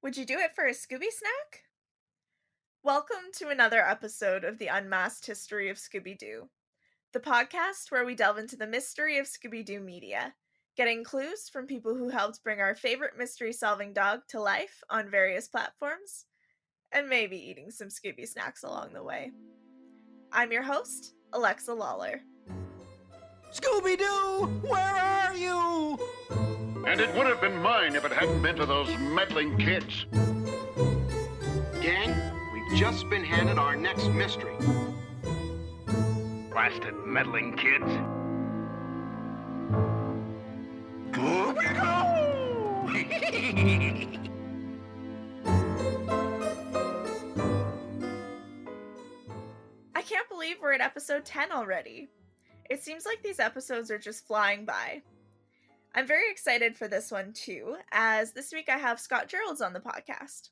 Would you do it for a Scooby snack? Welcome to another episode of the Unmasked History of Scooby-Doo, the podcast where we delve into the mystery of Scooby-Doo media, getting clues from people who helped bring our favorite mystery-solving dog to life on various platforms, and maybe eating some Scooby snacks along the way. I'm your host, Alexa Lawler. Scooby-Doo, where are you? And it would have been mine if it hadn't been for those meddling kids. Gang, we've just been handed our next mystery. Blasted meddling kids. I can't believe we're at episode 10 already. It seems like these episodes are just flying by. I'm very excited for this one too, as this week I have Scott Jeralds on the podcast.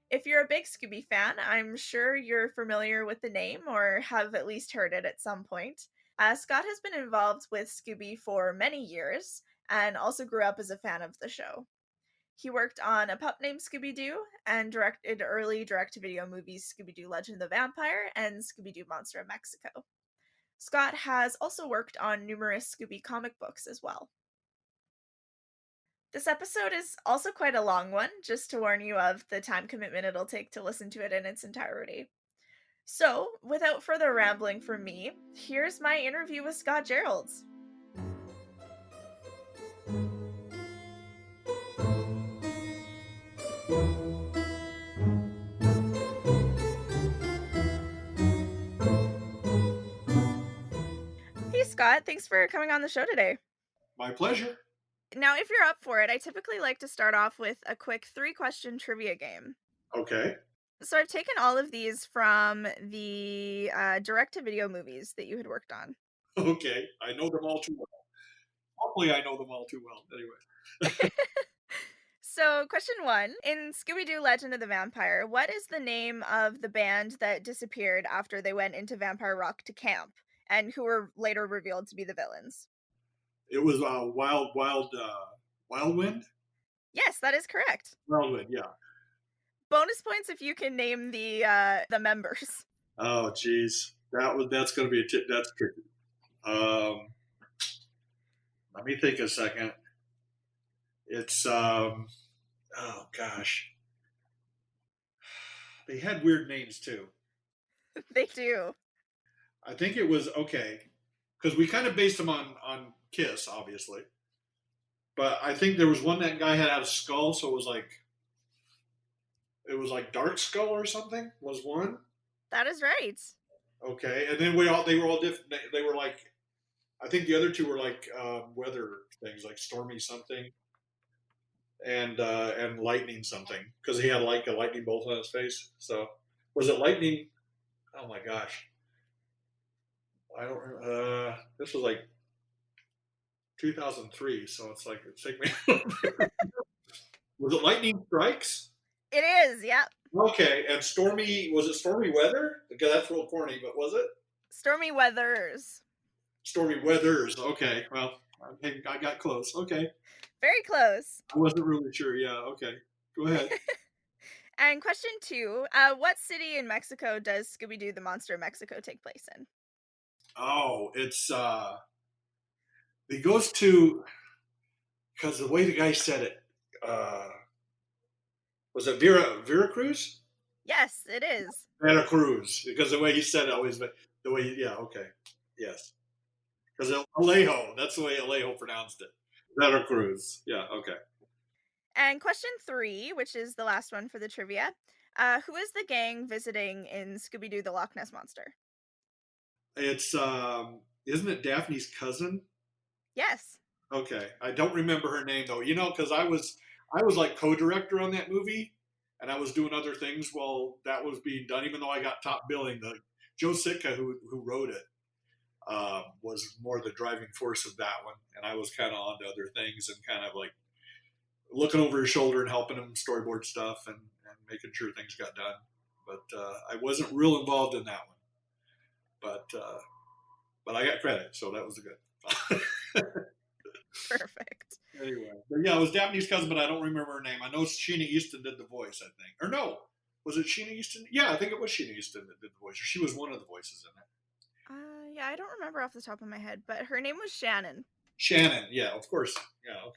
If you're a big Scooby fan, I'm sure you're familiar with the name or have at least heard it at some point. Scott has been involved with Scooby for many years and also grew up as a fan of the show. He worked on A Pup Named Scooby-Doo and directed early direct-to-video movies Scooby-Doo Legend of the Vampire and Scooby-Doo Monster of Mexico. Scott has also worked on numerous Scooby comic books as well. This episode is also quite a long one, just to warn you of the time commitment it'll take to listen to it in its entirety. So, without further rambling from me, here's my interview with Scott Jeralds. Hey Scott, thanks for coming on the show today. My pleasure. Now, if you're up for it, I typically like to start off with a quick 3-question trivia game. Okay. So I've taken all of these from the direct-to-video movies that you had worked on. Okay. I know them all too well. Hopefully I know them all too well. Anyway. So, question 1. In Scooby-Doo Legend of the Vampire, what is the name of the band that disappeared after they went into Vampire Rock to camp, and who were later revealed to be the villains? It was Wild Wind? Yes, that is correct. Wild Wind, yeah. Bonus points if you can name the members. Oh, geez. That's going to be that's tricky. Let me think a second. It's, oh gosh. They had weird names too. They do. I think it was, okay, because we kind of based them on Kiss, obviously. But I think there was one that guy had a skull, so it was like Dark Skull or something was one. That is right. Okay, and then they were all different. They were like, I think the other two were like weather things, like Stormy something, and Lightning something, because he had like a lightning bolt on his face. So was it Lightning? Oh my gosh, I don't remember. This was like 2003, so it's like it's taking me. Was it Lightning Strikes? It is, yep. Okay, and Stormy, was it Stormy Weather? Because that's real corny, but was it? Stormy Weathers. Stormy Weathers. Okay, well, I got close. Okay. Very close. I wasn't really sure. Yeah, okay. Go ahead. And question 2, what city in Mexico does Scooby-Doo the Monster of Mexico take place in? Oh, it's, he goes to, because the way the guy said it, was it Veracruz? Yes, it is. Veracruz, because the way he said it always, the way, yeah, okay, yes. Because Alejo, that's the way Alejo pronounced it. Veracruz, yeah, okay. And question 3, which is the last one for the trivia, who is the gang visiting in Scooby-Doo the Loch Ness Monster? It's, isn't it Daphne's cousin? Yes. Okay, I don't remember her name though. Because I was like co-director on that movie, and I was doing other things while that was being done. Even though I got top billing, the Joe Sitka who wrote it was more the driving force of that one, and I was kind of on to other things and kind of like looking over his shoulder and helping him storyboard stuff and making sure things got done. But I wasn't real involved in that one. But I got credit, so that was good. Perfect. Anyway, but yeah, it was Daphne's cousin, but I don't remember her name. I know Sheena Easton did the voice, I think. Or no, was it Sheena Easton? Yeah, I think it was Sheena Easton that did the voice. Or she was one of the voices in it. Yeah, I don't remember off the top of my head, but her name was Shannon. Shannon, yeah, of course. Yeah,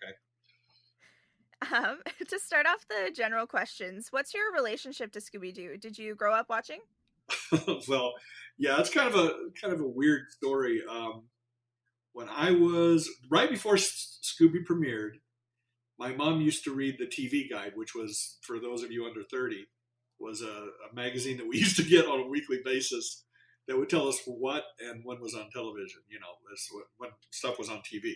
To start off the general questions, what's your relationship to Scooby-Doo? Did you grow up watching? okay. Well, yeah, it's kind of a weird story. When I was right before Scooby premiered, my mom used to read the TV Guide, which was, for those of you under 30, was a magazine that we used to get on a weekly basis that would tell us what and when was on television, when stuff was on TV.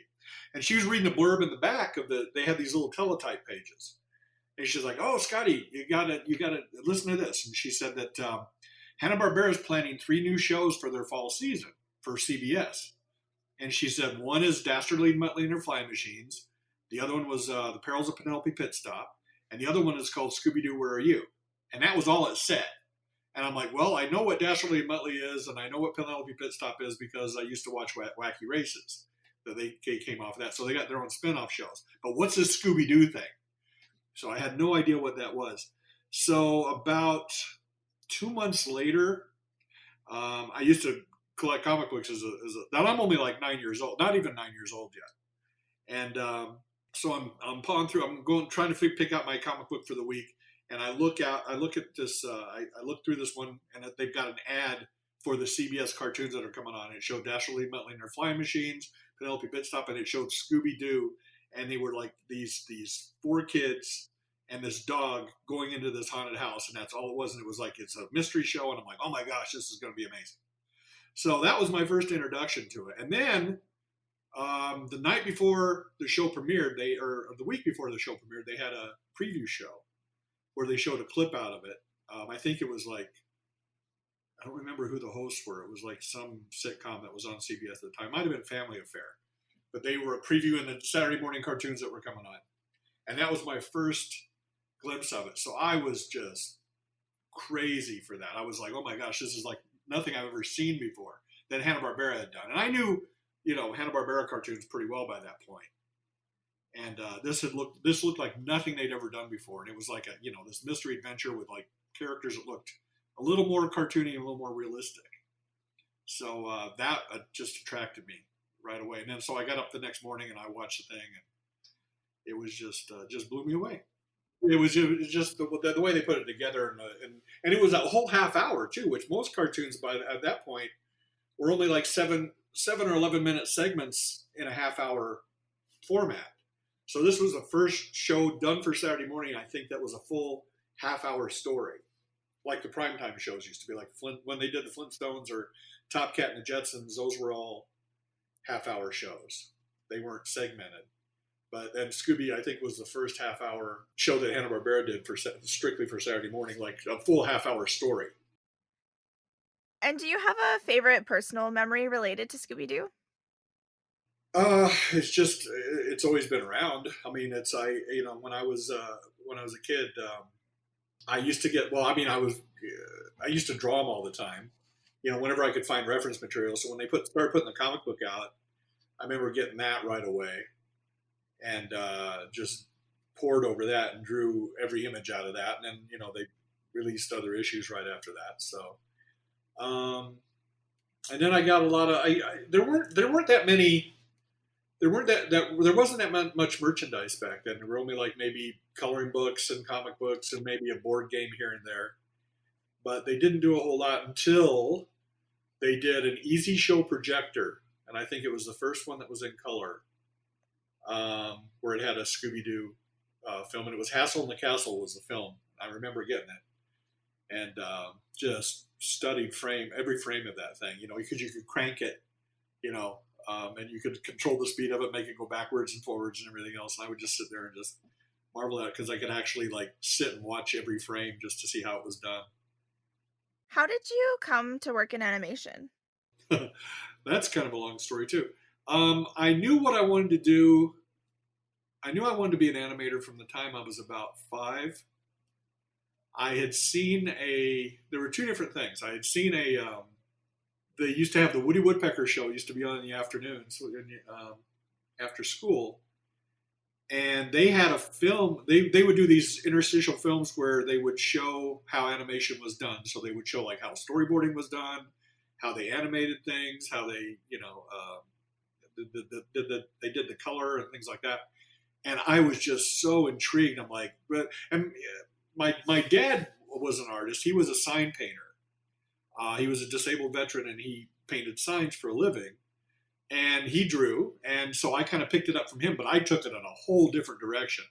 And she was reading the blurb in the back they had these little teletype pages. And she's like, "Oh, Scotty, you gotta listen to this." And she said that Hanna-Barbera is planning 3 new shows for their fall season for CBS. And she said one is Dastardly and Muttley and Their Flying Machines. The other one was The Perils of Penelope Pitstop. And the other one is called Scooby-Doo, Where Are You? And that was all it said. And I'm like, well, I know what Dastardly and Muttley is, and I know what Penelope Pitstop is because I used to watch Wacky Races. That they came off of that. So they got their own spin-off shows. But what's this Scooby-Doo thing? So I had no idea what that was. So about 2 months later, I used to collect comic books now I'm only like 9 years old, not even 9 years old yet. And so I'm pawing through, trying to pick out my comic book for the week. And I look at this, I look through this one, and they've got an ad for the CBS cartoons that are coming on. It showed Dastardly and Muttley and Their Flying Machines, Penelope Pitstop, and it showed Scooby-Doo. And they were like these 4 kids and this dog going into this haunted house. And that's all it was. And it was like, it's a mystery show. And I'm like, oh my gosh, this is going to be amazing. So that was my first introduction to it. And then the night before the show premiered, or the week before the show premiered, they had a preview show where they showed a clip out of it. I think it was like, I don't remember who the hosts were. It was like some sitcom that was on CBS at the time. It might have been Family Affair. But they were previewing the Saturday morning cartoons that were coming on. And that was my first glimpse of it. So I was just crazy for that. I was like, oh my gosh, this is like nothing I've ever seen before that Hanna-Barbera had done. And I knew, Hanna-Barbera cartoons pretty well by that point. And this looked like nothing they'd ever done before. And it was like this mystery adventure with like characters that looked a little more cartoony and a little more realistic. So that just attracted me right away. And then so I got up the next morning and I watched the thing, and it was just blew me away. It was just the way they put it together, and it was a whole half hour too, which most cartoons at that point were only like 7 or 11-minute segments in a half hour format. So this was the first show done for Saturday morning. I think that was a full half hour story, like the primetime shows used to be, like when they did the Flintstones or Top Cat and the Jetsons. Those were all half hour shows. They weren't segmented. But then Scooby, I think, was the first half hour show that Hanna-Barbera did strictly for Saturday morning, like a full half hour story. And do you have a favorite personal memory related to Scooby-Doo? It's always been around. I mean, when I was a kid, I used to I used to draw them all the time, whenever I could find reference material. So when they started putting the comic book out, I remember getting that right away, and just poured over that and drew every image out of that. And then they released other issues right after that. So, and then I got a lot of there weren't that many. There wasn't that much merchandise back then. There were only like maybe coloring books and comic books and maybe a board game here and there. But they didn't do a whole lot until they did an Easy Show projector. And I think it was the first one that was in color, where it had a Scooby-Doo film. And it was Hassel in the Castle was the film. I remember getting it. And just studied every frame of that thing, because you could crank it, and you could control the speed of it, make it go backwards and forwards and everything else. And I would just sit there and just marvel at it because I could actually like sit and watch every frame just to see how it was done. How did you come to work in animation? That's kind of a long story too. I knew what I wanted to do. I knew I wanted to be an animator from the time I was about 5. I had seen there were 2 different things. I had seen they used to have the Woody Woodpecker show, used to be on in the afternoons after school. and they had a film. They would do these interstitial films where they would show how animation was done. So they would show like how storyboarding was done, how they animated things, how they they did the color and things like that. And I was just so intrigued. I'm like, my dad was an artist. He was a sign painter. He was a disabled veteran, and he painted signs for a living. And he drew, and so I kind of picked it up from him, but I took it in a whole different direction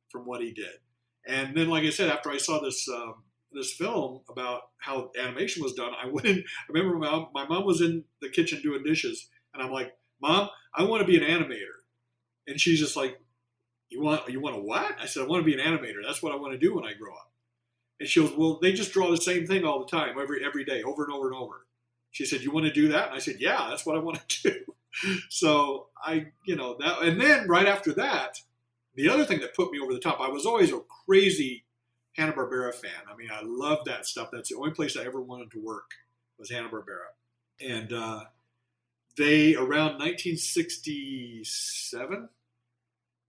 from what he did. And then, like I said, after I saw this this film about how animation was done, I went in. I remember my mom was in the kitchen doing dishes, and I'm like, Mom, I want to be an animator. And she's just like, you want a what? I said, I want to be an animator. That's what I want to do when I grow up. And she goes, well, they just draw the same thing all the time, every day, over and over and over. She said, you want to do that? And I said, yeah, that's what I want to do. So that, and then right after that, the other thing that put me over the top, I was always a crazy Hanna-Barbera fan. I mean, I loved that stuff. That's the only place I ever wanted to work was Hanna-Barbera. And they, around 1967,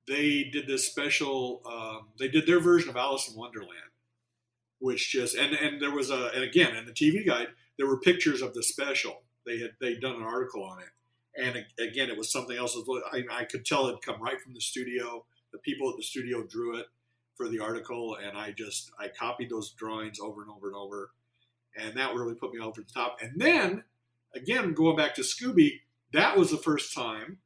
they did this special, they did their version of Alice in Wonderland, which just, and there was and again, in the TV guide, there were pictures of the special. They'd done an article on it. And again, it was something else. I could tell it had come right from the studio. The people at the studio drew it for the article, and I copied those drawings over and over and over. And that really put me over the top. And then, again, going back to Scooby, that was the first time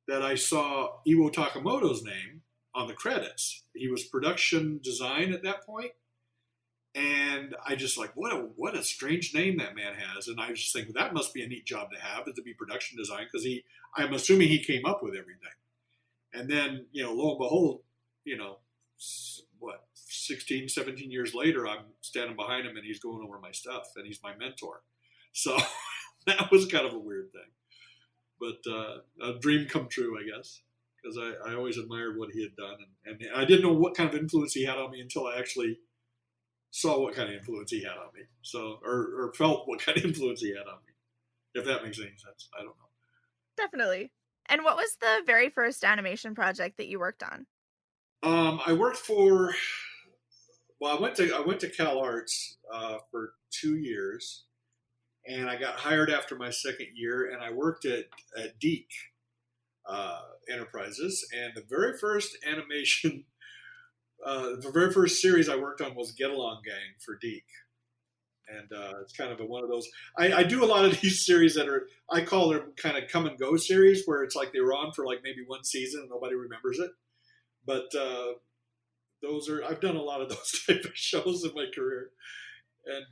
that I saw Iwo Takamoto's name on the credits. He was production design at that point. And I just like, what a strange name that man has. And I just think that must be a neat job to have, is to be production design, because I'm assuming he came up with everything. And then, lo and behold, 16, 17 years later, I'm standing behind him and he's going over my stuff and he's my mentor. So that was kind of a weird thing, but a dream come true, I guess, because I always admired what he had done. And I didn't know what kind of influence he had on me until I actually saw what kind of influence he had on me. So, or felt what kind of influence he had on me, if that makes any sense. I don't know. Definitely. And what was the very first animation project that you worked on? I worked for, I went to Cal Arts for 2 years, and I got hired after my second year, and I worked at Deke Enterprises, and the very first animation, the very first series I worked on was Get Along Gang for Deke. And it's kind of one of those. I do a lot of these series that are, I call them kind of come and go series, where it's like they were on for like maybe one season and nobody remembers it. But I've done a lot of those type of shows in my career. And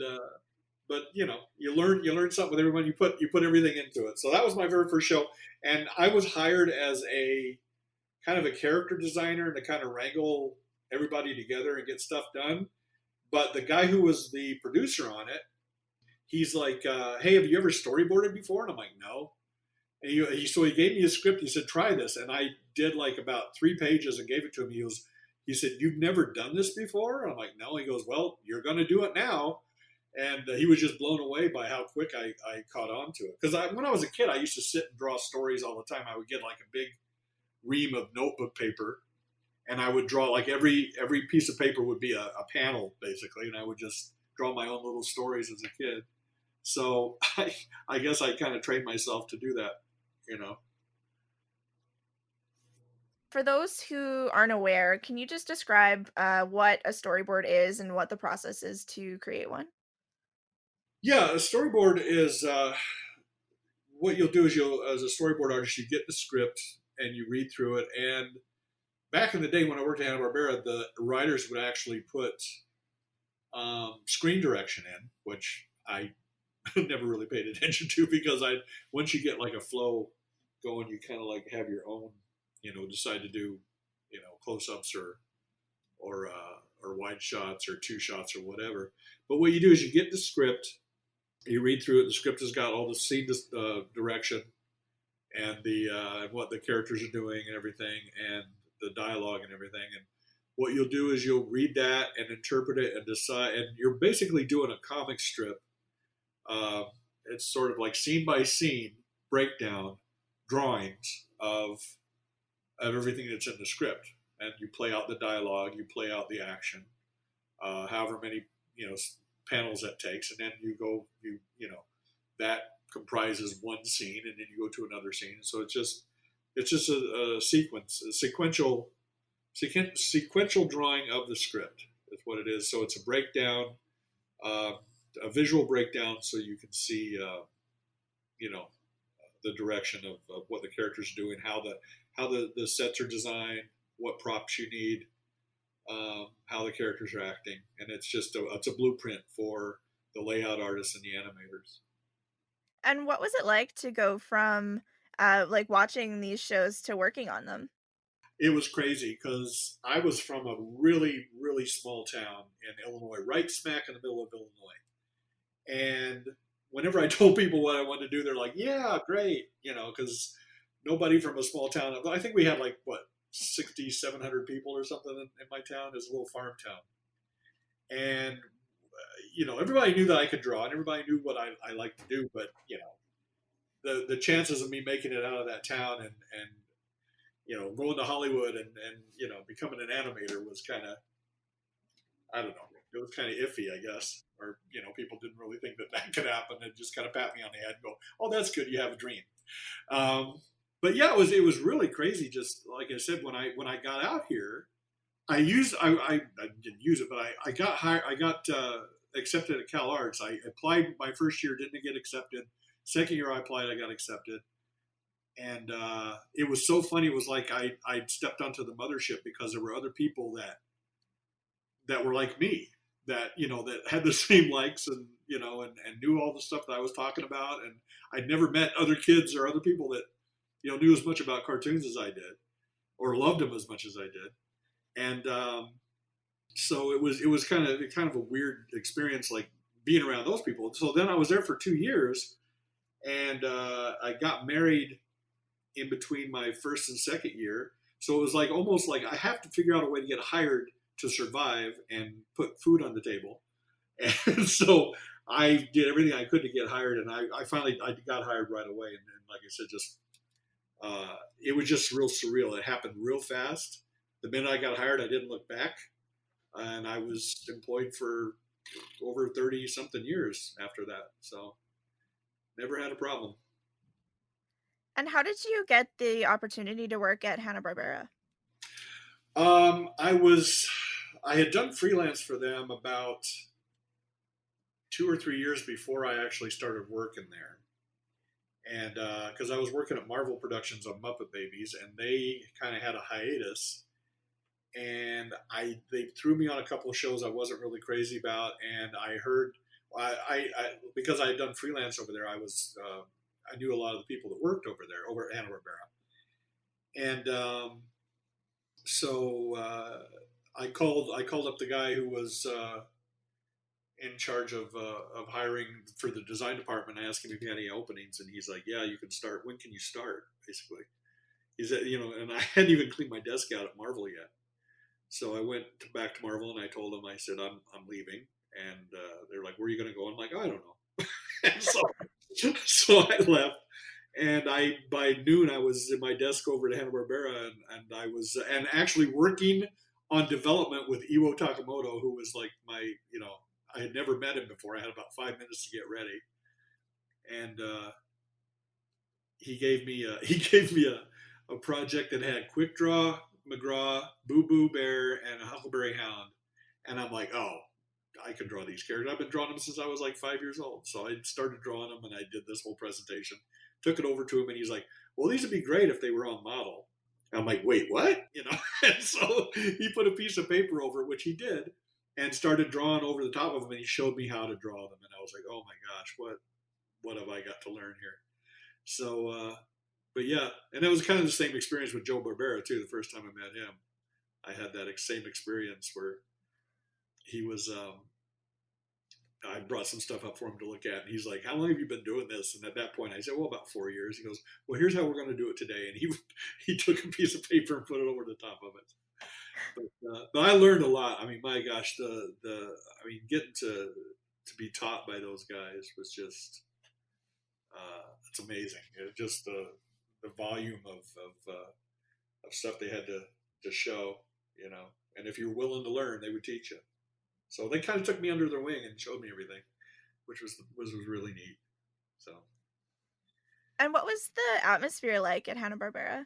but you learn something with everyone. You put everything into it. So that was my very first show, and I was hired as a kind of a character designer to kind of wrangle everybody together and get stuff done. But the guy who was the producer on it, he's like, hey, have you ever storyboarded before? And I'm like, no. And so he gave me a script. He said, try this. And I did like about 3 pages and gave it to him. He said, you've never done this before? And I'm like, no. He goes, well, you're going to do it now. And he was just blown away by how quick I caught on to it. Because when I was a kid, I used to sit and draw stories all the time. I would get like a big ream of notebook paper, and I would draw like every piece of paper would be a panel, basically. And I would just draw my own little stories as a kid. So I guess I kind of trained myself to do that, For those who aren't aware, can you just describe what a storyboard is and what the process is to create one? Yeah, a storyboard is what you'll do is as a storyboard artist, you get the script and you read through it. And back in the day when I worked at Hanna-Barbera, the writers would actually put screen direction in, which I never really paid attention to, because once you get like a flow going, you kind of like have your own, decide to do, close-ups or wide shots or 2 shots or whatever. But what you do is you get the script, you read through it. The script has got all the scene direction and what the characters are doing and everything, and the dialogue and everything. And what you'll do is you'll read that and interpret it and decide. And you're basically doing a comic strip. It's sort of like scene by scene breakdown drawings of of everything that's in the script, and you play out the dialogue, you play out the action, however many panels that takes, and then that comprises one scene, and then you go to another scene. So it's just a sequence, a sequential drawing of the script. That's what it is. So it's a breakdown, a visual breakdown, so you can see, the direction of what the characters are doing, how the sets are designed, what props you need, how the characters are acting, and it's a blueprint for the layout artists and the animators. And what was it like to go from like watching these shows to working on them? It was crazy because I was from a really, really small town in Illinois, right smack in the middle of Illinois. And whenever I told people what I wanted to do, they're like, yeah, great. Because nobody from a small town, I think we had 60, 700 people or something in my town. It's a little farm town. And, everybody knew that I could draw and everybody knew what I liked to do. But, the chances of me making it out of that town and going to Hollywood and becoming an animator was kind of, I don't know, it was kind of iffy, I guess. Or, people didn't really think that could happen and just kind of pat me on the head and go, oh, that's good, you have a dream. But yeah, it was really crazy. Just like I said, when I got out here, I didn't use it, but I got hired. I got accepted at Cal Arts. I applied my first year, didn't get accepted. Second year I applied, I got accepted. And it was so funny. It was like I stepped onto the mothership because there were other people that were like me, that that had the same likes and and knew all the stuff that I was talking about. And I'd never met other kids or other people that knew as much about cartoons as I did, or loved them as much as I did. And so it was kind of a weird experience, like being around those people. So then I was there for 2 years, and I got married in between my first and second year. So it was almost like I have to figure out a way to get hired to survive and put food on the table. And so I did everything I could to get hired, and I finally got hired right away. And like I said, just it was just real surreal. It happened real fast. The minute I got hired, I didn't look back, and I was employed for over 30 something years after that. So never had a problem. And how did you get the opportunity to work at Hanna-Barbera? I had done freelance for them about 2 or 3 years before I actually started working there. And because I was working at Marvel Productions on Muppet Babies, and they kind of had a hiatus, and they threw me on a couple of shows I wasn't really crazy about, and I heard, because I had done freelance over there, I knew a lot of the people that worked over there, over at Hanna-Barbera. And so I called up the guy who was in charge of hiring for the design department. I asked him if he had any openings, and he's like, yeah, you can start. When can you start, basically? He said, and I hadn't even cleaned my desk out at Marvel yet. So I went back to Marvel, and I told them, I said, I'm leaving. And they're like, where are you going to go? I'm like, I don't know. And so I left, and by noon I was in my desk over at Hanna-Barbera, and I was actually working on development with Iwo Takamoto, who was like my, I had never met him before. I had about 5 minutes to get ready, and he gave me a project that had Quick Draw McGraw, Boo Boo Bear, and a Huckleberry Hound, and I'm like, oh, I can draw these characters. I've been drawing them since I was 5 years old. So I started drawing them, and I did this whole presentation. Took it over to him, and he's like, well, these would be great if they were on model. And I'm like, wait, what? And so he put a piece of paper over it, which he did, and started drawing over the top of them, and he showed me how to draw them. And I was like, oh my gosh, what have I got to learn here? So, but yeah, and it was kind of the same experience with Joe Barbera too. The first time I met him, I had that same experience where he was, I brought some stuff up for him to look at, and he's like, how long have you been doing this? And at that point I said, well, about 4 years. He goes, well, here's how we're going to do it today. And he took a piece of paper and put it over the top of it. But I learned a lot. I mean, my gosh, getting to be taught by those guys was just, it's amazing. Just the volume stuff they had to show, and if you're willing to learn, they would teach you. So they kind of took me under their wing and showed me everything, which was really neat. So. And what was the atmosphere like at Hanna-Barbera?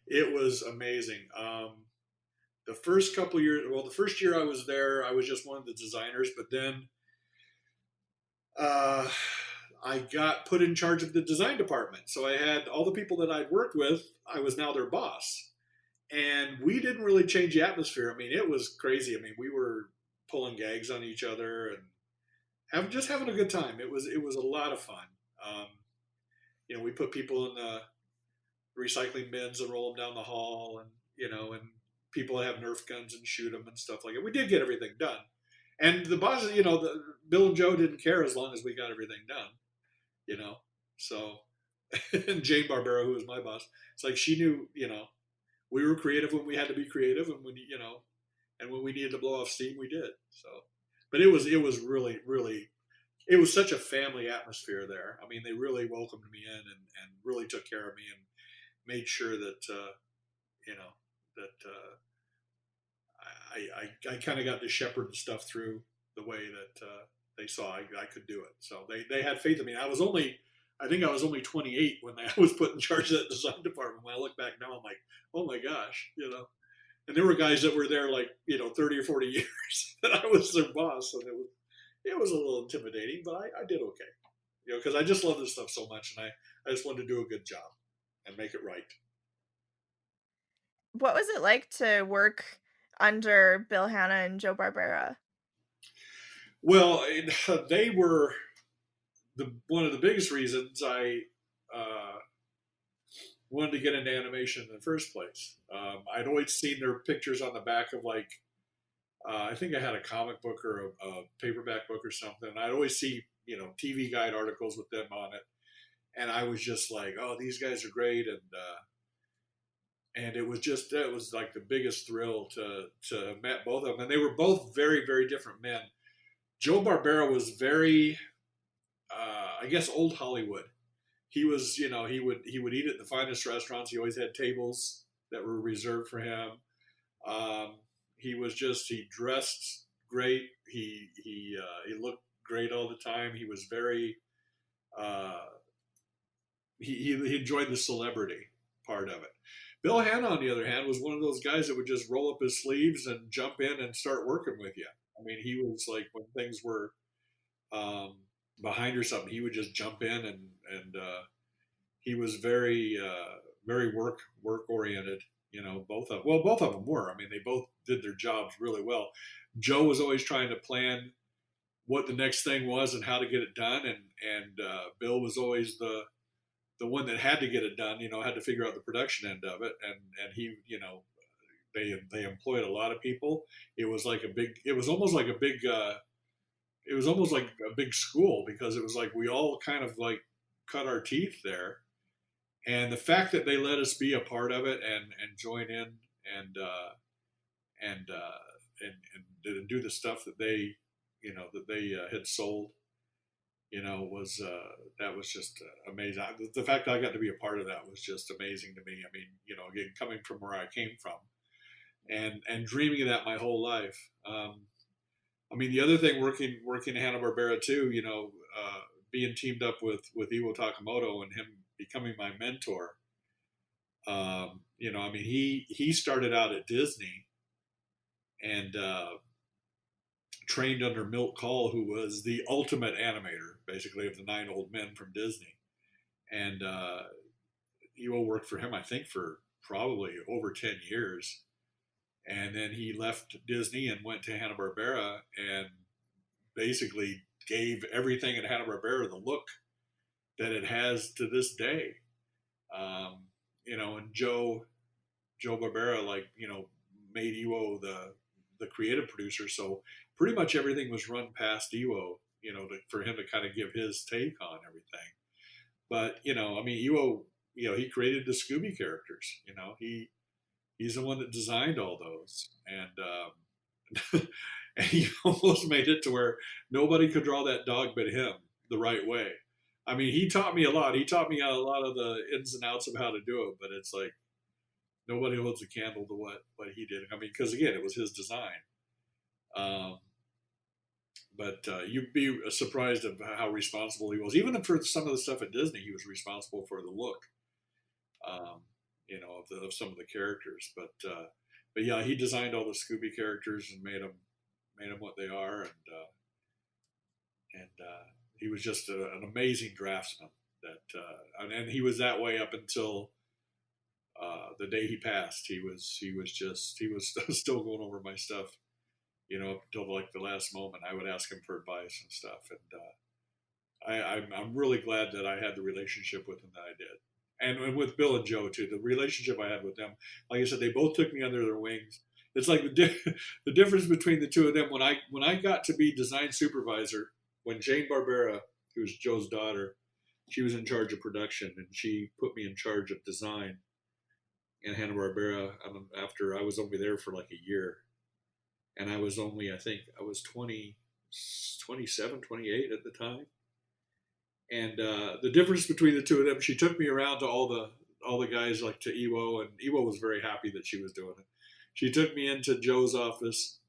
It was amazing. The first couple years, the first year I was there, I was just one of the designers, but then I got put in charge of the design department. So I had all the people that I'd worked with, I was now their boss. And we didn't really change the atmosphere. I mean, it was crazy. I mean, we were pulling gags on each other and having a good time. It was a lot of fun. We put people in the recycling bins and roll them down the hall, and people have Nerf guns and shoot them and stuff like that. We did get everything done. And the bosses, Bill and Joe didn't care as long as we got everything done, So, and Jane Barbera, who was my boss, it's like she knew, we were creative when we had to be creative, and and when we needed to blow off steam, we did. So, but it was really, really, it was such a family atmosphere there. I mean, they really welcomed me in and really took care of me and made sure that, I kind of got to shepherd the stuff through the way that they saw I could do it. So they had faith in me. I think I was only 28 when I was put in charge of that design department. When I look back now, I'm like, oh my gosh, And there were guys that were there like 30 or 40 years that I was their boss, and it was a little intimidating, but I did okay, because I just love this stuff so much, and I just wanted to do a good job and make it right. What was it like to work under Bill Hanna and Joe Barbera? Well, they were one of the biggest reasons I wanted to get into animation in the first place. I'd always seen their pictures on the back of I think I had a comic book or a paperback book or something. And I'd always see, TV Guide articles with them on it. And I was just like, oh, these guys are great. And it was like the biggest thrill to have met both of them. And they were both very, very different men. Joe Barbera was very, I guess, old Hollywood. He was, he would eat at the finest restaurants. He always had tables that were reserved for him. He dressed great. He looked great all the time. He was very, he enjoyed the celebrity part of it. Bill Hanna, on the other hand, was one of those guys that would just roll up his sleeves and jump in and start working with you. I mean, he was like, when things were behind or something, he would just jump in and he was very, very work oriented. Both of them were. I mean, they both did their jobs really well. Joe was always trying to plan what the next thing was and how to get it done, and Bill was always the one that had to get it done. Had to figure out the production end of it, and he, they employed a lot of people. It was almost like a big school, because it was like we all kind of like cut our teeth there. And the fact that they let us be a part of it and join in and do the stuff that they had sold, that was just amazing. The fact that I got to be a part of that was just amazing to me. I mean, again, coming from where I came from and dreaming of that my whole life. I mean, the other thing, working at Hanna-Barbera too, being teamed up with Iwo Takamoto and him becoming my mentor. I mean, he started out at Disney and trained under Milt Kahl, who was the ultimate animator, basically, of the 9 old men from Disney. And Iwo worked for him, I think, for probably over 10 years. And then he left Disney and went to Hanna-Barbera and basically gave everything at Hanna-Barbera the look that it has to this day. And Joe Barbera, made Iwo the creative producer. So pretty much everything was run past Iwo, for him to kind of give his take on everything. But, I mean, Iwo, he created the Scooby characters, he's the one that designed all those. And, and he almost made it to where nobody could draw that dog but him the right way. I mean, he taught me a lot. He taught me a lot of the ins and outs of how to do it. But it's like, nobody holds a candle to what he did. I mean, because again, it was his design. Um, but you'd be surprised of how responsible he was. Even for some of the stuff at Disney, he was responsible for the look, um, of some of the characters. But yeah, he designed all the Scooby characters and made them what they are, and he was just an amazing draftsman. And he was that way up until the day he passed. He was still going over my stuff, up until like the last moment. I would ask him for advice and stuff, and I'm really glad that I had the relationship with him that I did, and with Bill and Joe too. The relationship I had with them, like I said, they both took me under their wings. It's like the difference between the two of them. When I got to be design supervisor, when Jane Barbera, who was Joe's daughter, she was in charge of production, and she put me in charge of design in Hanna-Barbera. After I was only there for like a year, and I was only, I think I was 27, 28 at the time. And the difference between the two of them, she took me around to all the guys, like to Ewo, and Ewo was very happy that she was doing it. She took me into Joe's office,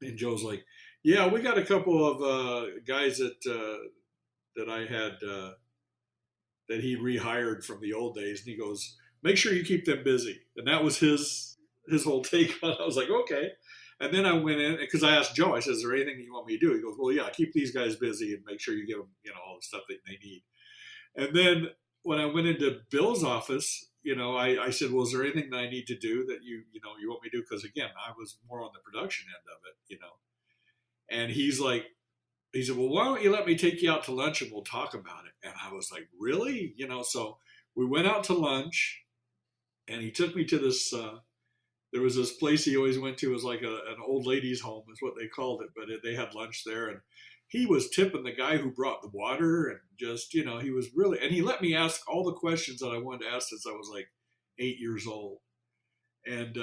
and Joe's like, "Yeah, we got a couple of guys that I had that he rehired from the old days," and he goes, "Make sure you keep them busy." And that was his whole take on it. I was like, okay. And then I went in, because I asked Joe, I said, "Is there anything you want me to do?" He goes, "Well, yeah, keep these guys busy and make sure you give them, all the stuff that they need." And then when I went into Bill's office, I said, "Well, is there anything that I need to do that you want me to do?" Because again, I was more on the production end of it, And he said, "Well, why don't you let me take you out to lunch and we'll talk about it?" And I was like, "Really?" So we went out to lunch, and he took me to this, there was this place he always went to. It was like an old ladies' home is what they called it, but they had lunch there, and he was tipping the guy who brought the water, and just, he was really, and he let me ask all the questions that I wanted to ask since I was like 8 years old. And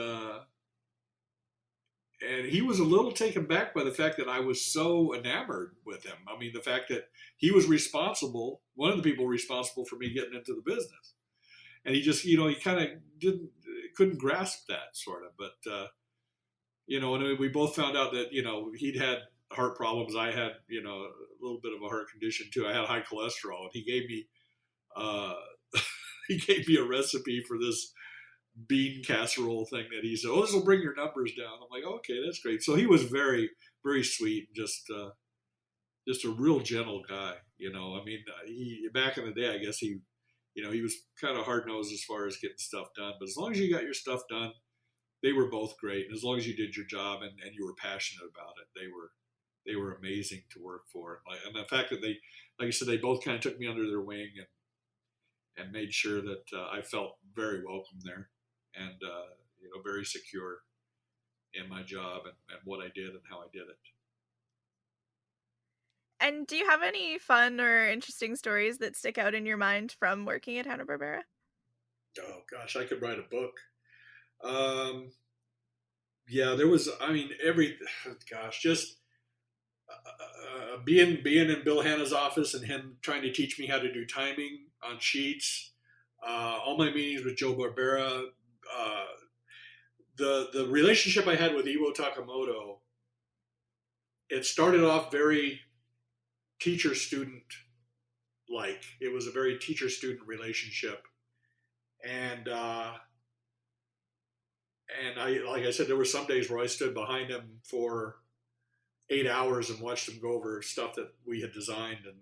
he was a little taken back by the fact that I was so enamored with him. I mean, the fact that he was one of the people responsible for me getting into the business. And he just, he kind of couldn't grasp that sort of. But, and we both found out that, he'd had heart problems. I had, a little bit of a heart condition too. I had high cholesterol, and he gave me, a recipe for this bean casserole thing that he said, "Oh, this will bring your numbers down." I'm like, "Okay, that's great." So he was very, very sweet, just a real gentle guy. I mean, he, back in the day, I guess he was kind of hard nosed as far as getting stuff done. But as long as you got your stuff done, they were both great. And as long as you did your job and you were passionate about it, they were amazing to work for. And the fact that they, like I said, they both kind of took me under their wing and made sure that I felt very welcome there, and very secure in my job and what I did and how I did it. And do you have any fun or interesting stories that stick out in your mind from working at Hanna-Barbera? Oh gosh, I could write a book. Yeah, there was. I mean, just being in Bill Hanna's office and him trying to teach me how to do timing on sheets. All my meetings with Joe Barbera. The relationship I had with Iwo Takamoto, it started off very teacher-student like. It was a very teacher-student relationship, and I, like I said, there were some days where I stood behind him for 8 hours and watched him go over stuff that we had designed and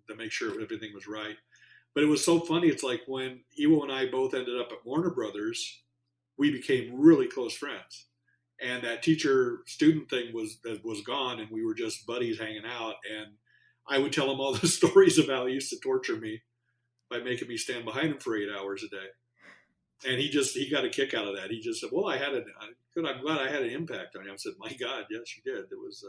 to make sure everything was right. But it was so funny. It's like when Iwo and I both ended up at Warner Brothers, we became really close friends. And that teacher-student thing was gone, and we were just buddies hanging out. And I would tell him all the stories about how he used to torture me by making me stand behind him for 8 hours a day. And he got a kick out of that. He just said, "Well, I'm glad I had an impact on you." I said, "My God, yes, you did." It was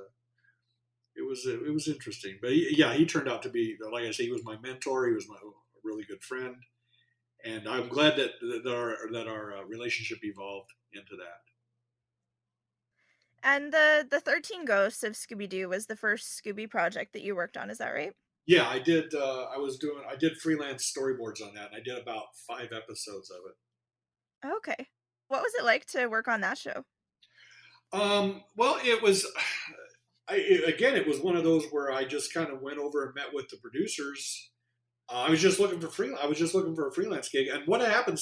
interesting. But he turned out to be, like I say, he was my mentor. He was my really good friend. And I'm glad that our relationship evolved into that. And the 13 Ghosts of Scooby-Doo was the first Scooby project that you worked on, is that right? Yeah, I did. I did freelance storyboards on that, and I did about 5 episodes of it. Okay. What was it like to work on that show? Well, it was. Again, it was one of those where I just kind of went over and met with the producers. I was just looking for I was just looking for a freelance gig, and what happened?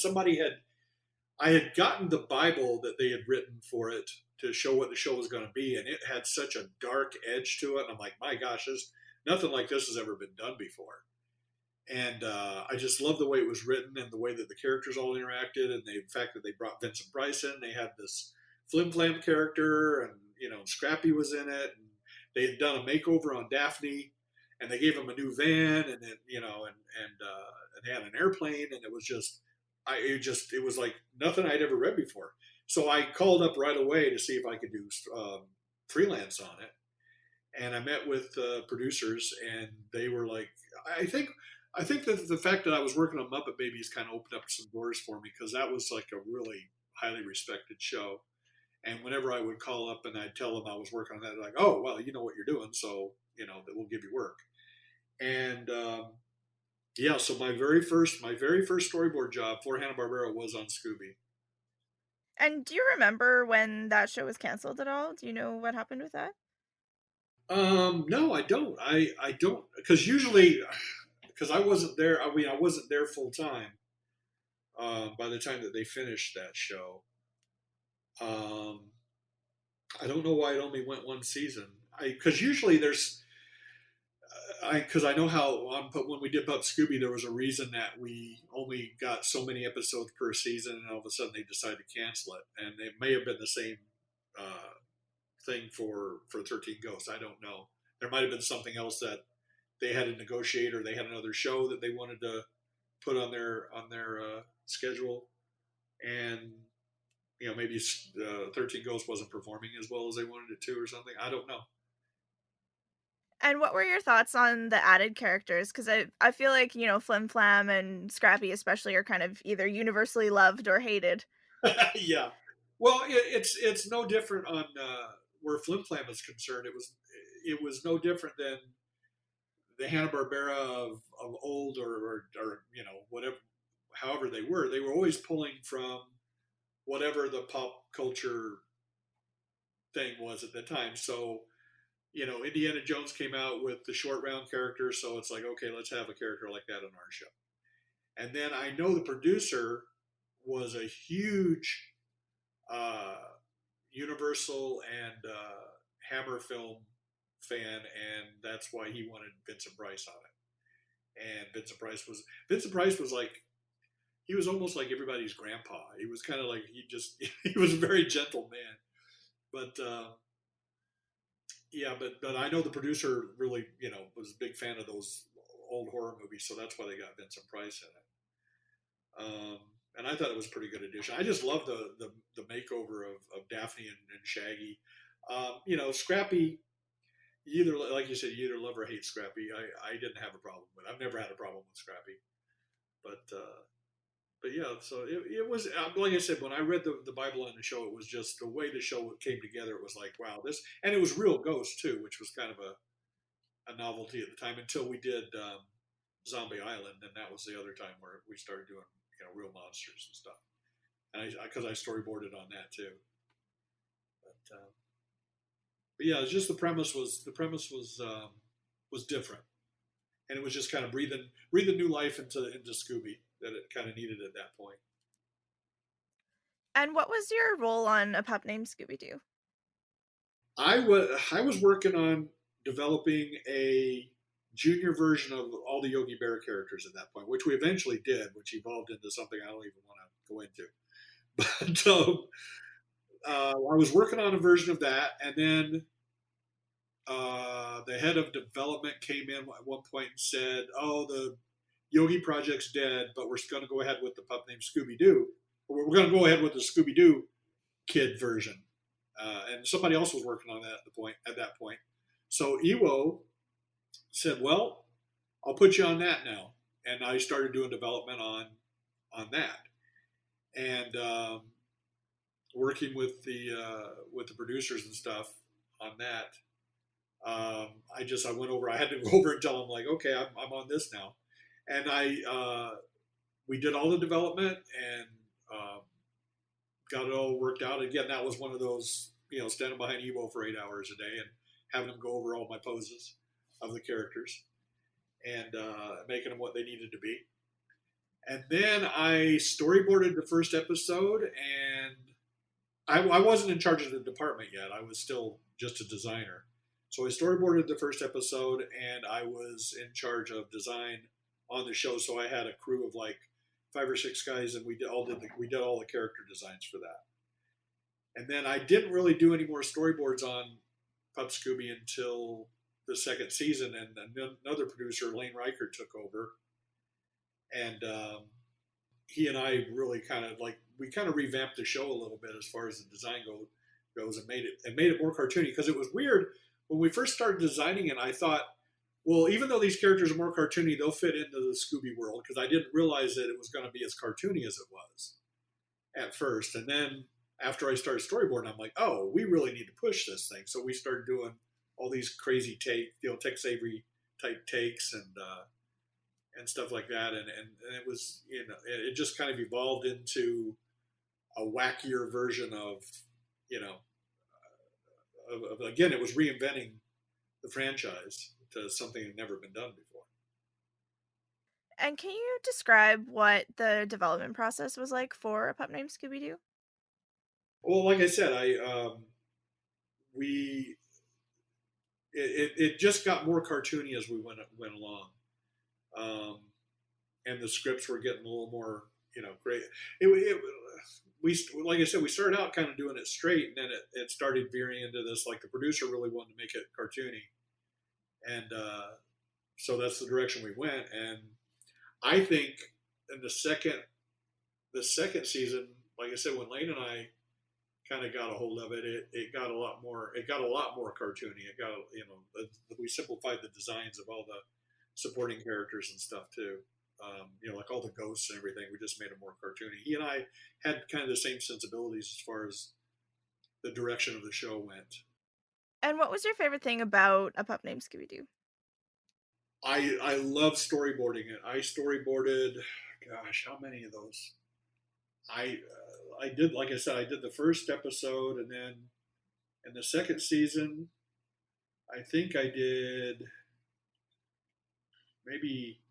I had gotten the Bible that they had written for it to show what the show was going to be, and it had such a dark edge to it. And I'm like, my gosh, there's nothing like this has ever been done before. And I just love the way it was written and the way that the characters all interacted, and the fact that they brought Vincent Price in. They had this Flim Flam character, and Scrappy was in it, and they had done a makeover on Daphne, and they gave him a new van, and then and they had an airplane, and it was just, it was like nothing I'd ever read before. So I called up right away to see if I could do freelance on it, and I met with producers, and they were like, I think that the fact that I was working on Muppet Babies kind of opened up some doors for me, because that was like a really highly respected show. And whenever I would call up and I'd tell them I was working on that, they're like, "Oh, well, you know what you're doing, so that we'll give you work." And yeah, so my very first storyboard job for Hanna-Barbera was on Scooby. And do you remember when that show was canceled at all? Do you know what happened with that? No, I don't. I don't, because usually, because I wasn't there. I mean, I wasn't there full time by the time that they finished that show. Um, I don't know why it only went one season. Because usually there's, because I know how when we did Pup Scooby, there was a reason that we only got so many episodes per season, and all of a sudden they decided to cancel it. And it may have been the same thing for 13 Ghosts. I don't know. There might have been something else that they had to negotiate, or they had another show that they wanted to put on their schedule, and maybe 13 Ghosts wasn't performing as well as they wanted it to, or something. I don't know. And what were your thoughts on the added characters? Because I feel like, Flim Flam and Scrappy especially are kind of either universally loved or hated. Yeah. Well, it's no different on where Flim Flam is concerned. It was no different than the Hanna-Barbera of old, or whatever, however they were. They were always pulling from whatever the pop culture thing was at the time. So, Indiana Jones came out with the short round character, so it's like, okay, let's have a character like that on our show. And then I know the producer was a huge Universal and Hammer film fan, and that's why he wanted Vincent Price on it. And Vincent Price was like, he was almost like everybody's grandpa. He was kind of like, he was a very gentle man. But yeah, but I know the producer really, was a big fan of those old horror movies, so that's why they got Vincent Price in it. And I thought it was a pretty good addition. I just love the makeover of Daphne and Shaggy. Scrappy, like you said, you either love or hate Scrappy. I didn't have a problem with it. I've never had a problem with Scrappy. But yeah, so it was, like I said, when I read the Bible on the show, it was just the way the show came together. It was like, wow, and it was real ghosts too, which was kind of a novelty at the time, until we did Zombie Island, and that was the other time where we started doing real monsters and stuff. And because I storyboarded on that too. But yeah, it's just the premise was different, and it was just kind of breathing new life into Scooby that it kind of needed at that point. And what was your role on A Pup Named Scooby-Doo? I was working on developing a junior version of all the Yogi Bear characters at that point, which we eventually did, which evolved into something I don't even want to go into. But I was working on a version of that, and then the head of development came in at one point and said, "Oh, the Yogi project's dead, but we're going to go ahead with the Pup Named Scooby-Doo. We're going to go ahead with the Scooby-Doo kid version." And somebody else was working on that at that point. So Ewo said, "Well, I'll put you on that now." And I started doing development on that, and working with the producers and stuff on that. I went over. I had to go over and tell them, like, okay, I'm on this now, and we did all the development, and got it all worked out. Again, that was one of those, standing behind Evo for 8 hours a day and having them go over all my poses of the characters and making them what they needed to be. And then I storyboarded the first episode, and I wasn't in charge of the department yet. I was still just a designer. So I storyboarded the first episode, and I was in charge of design on the show. So I had a crew of like 5 or 6 guys, and we did all the character designs for that. And then I didn't really do any more storyboards on Pup Scooby until the second season, and another producer, Lane Reichert, took over. And he and I really kind of revamped the show a little bit as far as the design goes, and made it more cartoony, because it was weird when we first started designing it. I thought, well, even though these characters are more cartoony, they'll fit into the Scooby world, because I didn't realize that it was going to be as cartoony as it was at first. And then after I started storyboarding, I'm like, oh, we really need to push this thing. So we started doing all these crazy Tex Avery type takes and stuff like that, and it was, it just kind of evolved into a wackier version of, again, it was reinventing the franchise to something that had never been done before. And can you describe what the development process was like for A Pup Named Scooby-Doo? Well, like I said, it just got more cartoony as we went along. And the scripts were getting a little more, great. Like I said, we started out kind of doing it straight, and then it started veering into this, like the producer really wanted to make it cartoony. And so that's the direction we went. And I think in the second season, like I said, when Lane and I kind of got a hold of it, it got a lot more cartoony. It got, we simplified the designs of all the supporting characters and stuff too. Like all the ghosts and everything, we just made them more cartoony. He and I had kind of the same sensibilities as far as the direction of the show went. And what was your favorite thing about A Pup Named Scooby-Doo? I love storyboarding it. I storyboarded, gosh, how many of those? I did, like I said, I did the first episode, and then in the second season, I think I did maybe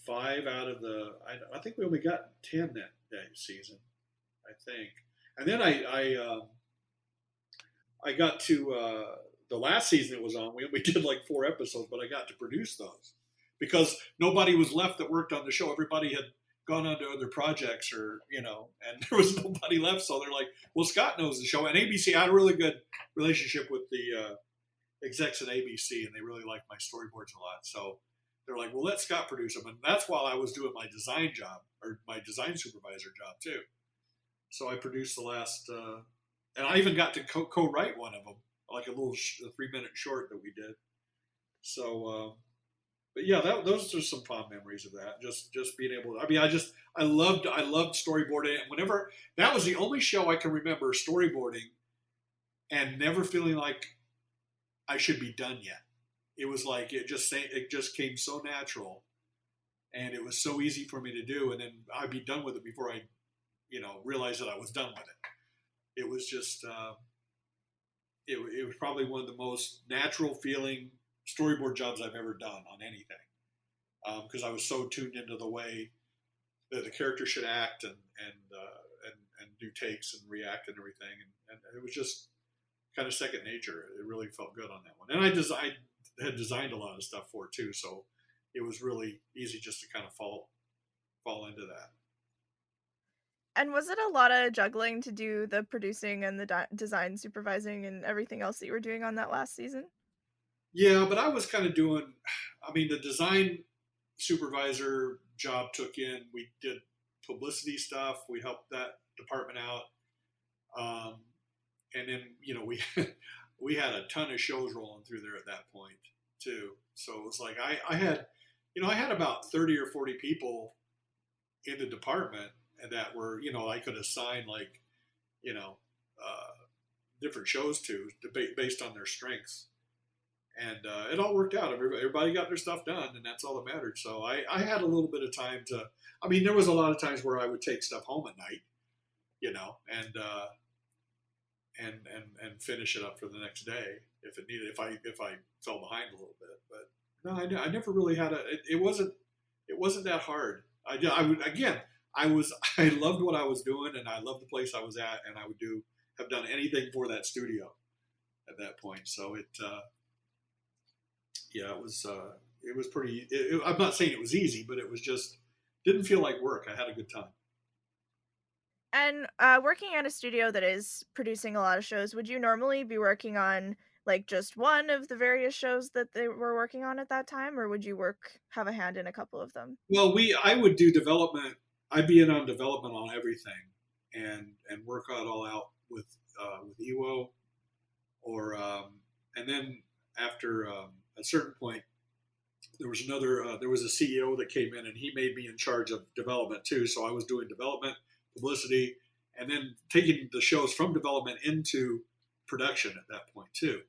5 out of the. I think we only got 10 that season, I think. And then I got to the last season it was on. We only did like 4 episodes, but I got to produce those because nobody was left that worked on the show. Everybody had gone on to other projects, or and there was nobody left. So they're like, well, Scott knows the show, and ABC. I had a really good relationship with the execs at ABC, and they really liked my storyboards a lot. So they're like, well, let Scott produce them. And that's while I was doing my design job, or my design supervisor job too. So I produced the last, and I even got to co-write one of them, like a little 3-minute short that we did. So, but yeah, those are some fond memories of that. Just being able to, I loved storyboarding. And whenever, that was the only show I can remember storyboarding and never feeling like I should be done yet. It was like, it just came so natural, and it was so easy for me to do. And then I'd be done with it before I, realized that I was done with it. It was just, it was probably one of the most natural feeling storyboard jobs I've ever done on anything. Because I was so tuned into the way that the character should act and do takes and react and everything. And it was just kind of second nature. It really felt good on that one. And I had designed a lot of stuff for it too, so it was really easy just to kind of fall into that. And was it a lot of juggling to do the producing and the design supervising and everything else that you were doing on that last season? Yeah, but I was kind of doing, the design supervisor job took in, we did publicity stuff, we helped that department out. And then, we had a ton of shows rolling through there at that point too. So it was like, I had about 30 or 40 people in the department that were, I could assign different shows to based on their strengths. And it all worked out. Everybody got their stuff done, and that's all that mattered. So I had a little bit of time to, there was a lot of times where I would take stuff home at night and finish it up for the next day if it needed, if I fell behind a little bit. But no, I never really had it wasn't that hard. I would, again, I loved what I was doing, and I loved the place I was at, and I would have done anything for that studio at that point. So it was pretty. I'm not saying it was easy, but it was just didn't feel like work. I had a good time. And working at a studio that is producing a lot of shows, would you normally be working on like just one of the various shows that they were working on at that time, or would you have a hand in a couple of them? Well, I would do development. I'd be in on development on everything, and work it all out with Ewo, or and then after a certain point, there was a CEO that came in, and he made me in charge of development too. So I was doing development, publicity, and then taking the shows from development into production at that point too.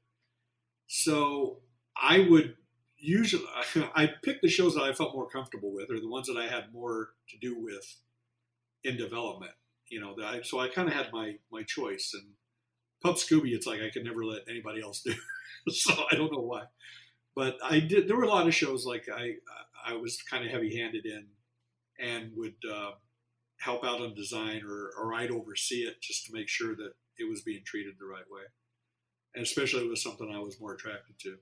So I would usually I picked the shows that I felt more comfortable with, or the ones that I had more to do with in development. So I kind of had my choice. And Pup Scooby, it's like I could never let anybody else do. So I don't know why, but I did. There were a lot of shows like I was kind of heavy-handed in, and would help out on design, or I'd oversee it just to make sure that it was being treated the right way. And especially if it was something I was more attracted to.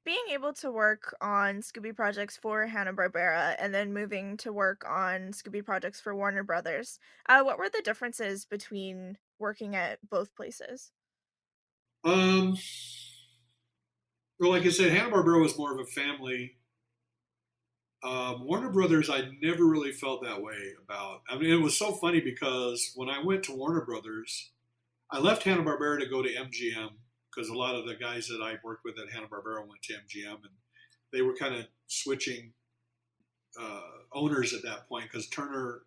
Being able to work on Scooby projects for Hanna-Barbera and then moving to work on Scooby projects for Warner Brothers, what were the differences between working at both places? Well, like I said, Hanna-Barbera was more of a family. Warner Brothers, I never really felt that way about. I mean, it was so funny because when I went to Warner Brothers, I left Hanna-Barbera to go to MGM, because a lot of the guys that I worked with at Hanna-Barbera went to MGM, and they were kind of switching owners at that point, because Turner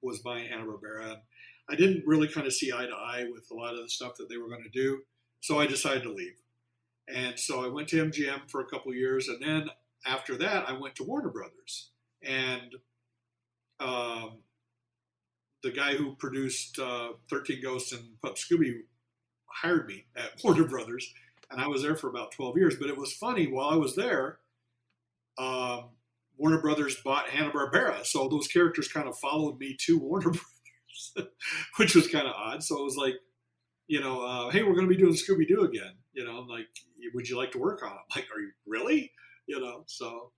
was buying Hanna-Barbera. And I didn't really kind of see eye to eye with a lot of the stuff that they were going to do, so I decided to leave. And so I went to MGM for a couple of years, and then after that, I went to Warner Brothers. And the guy who produced 13 Ghosts and Pup Scooby hired me at Warner Brothers, and I was there for about 12 years. But it was funny, while I was there, Warner Brothers bought Hanna-Barbera, so those characters kind of followed me to Warner Brothers, which was kind of odd. So it was like, hey, we're going to be doing Scooby-Doo again. Like, would you like to work on it? I'm like, are you really? So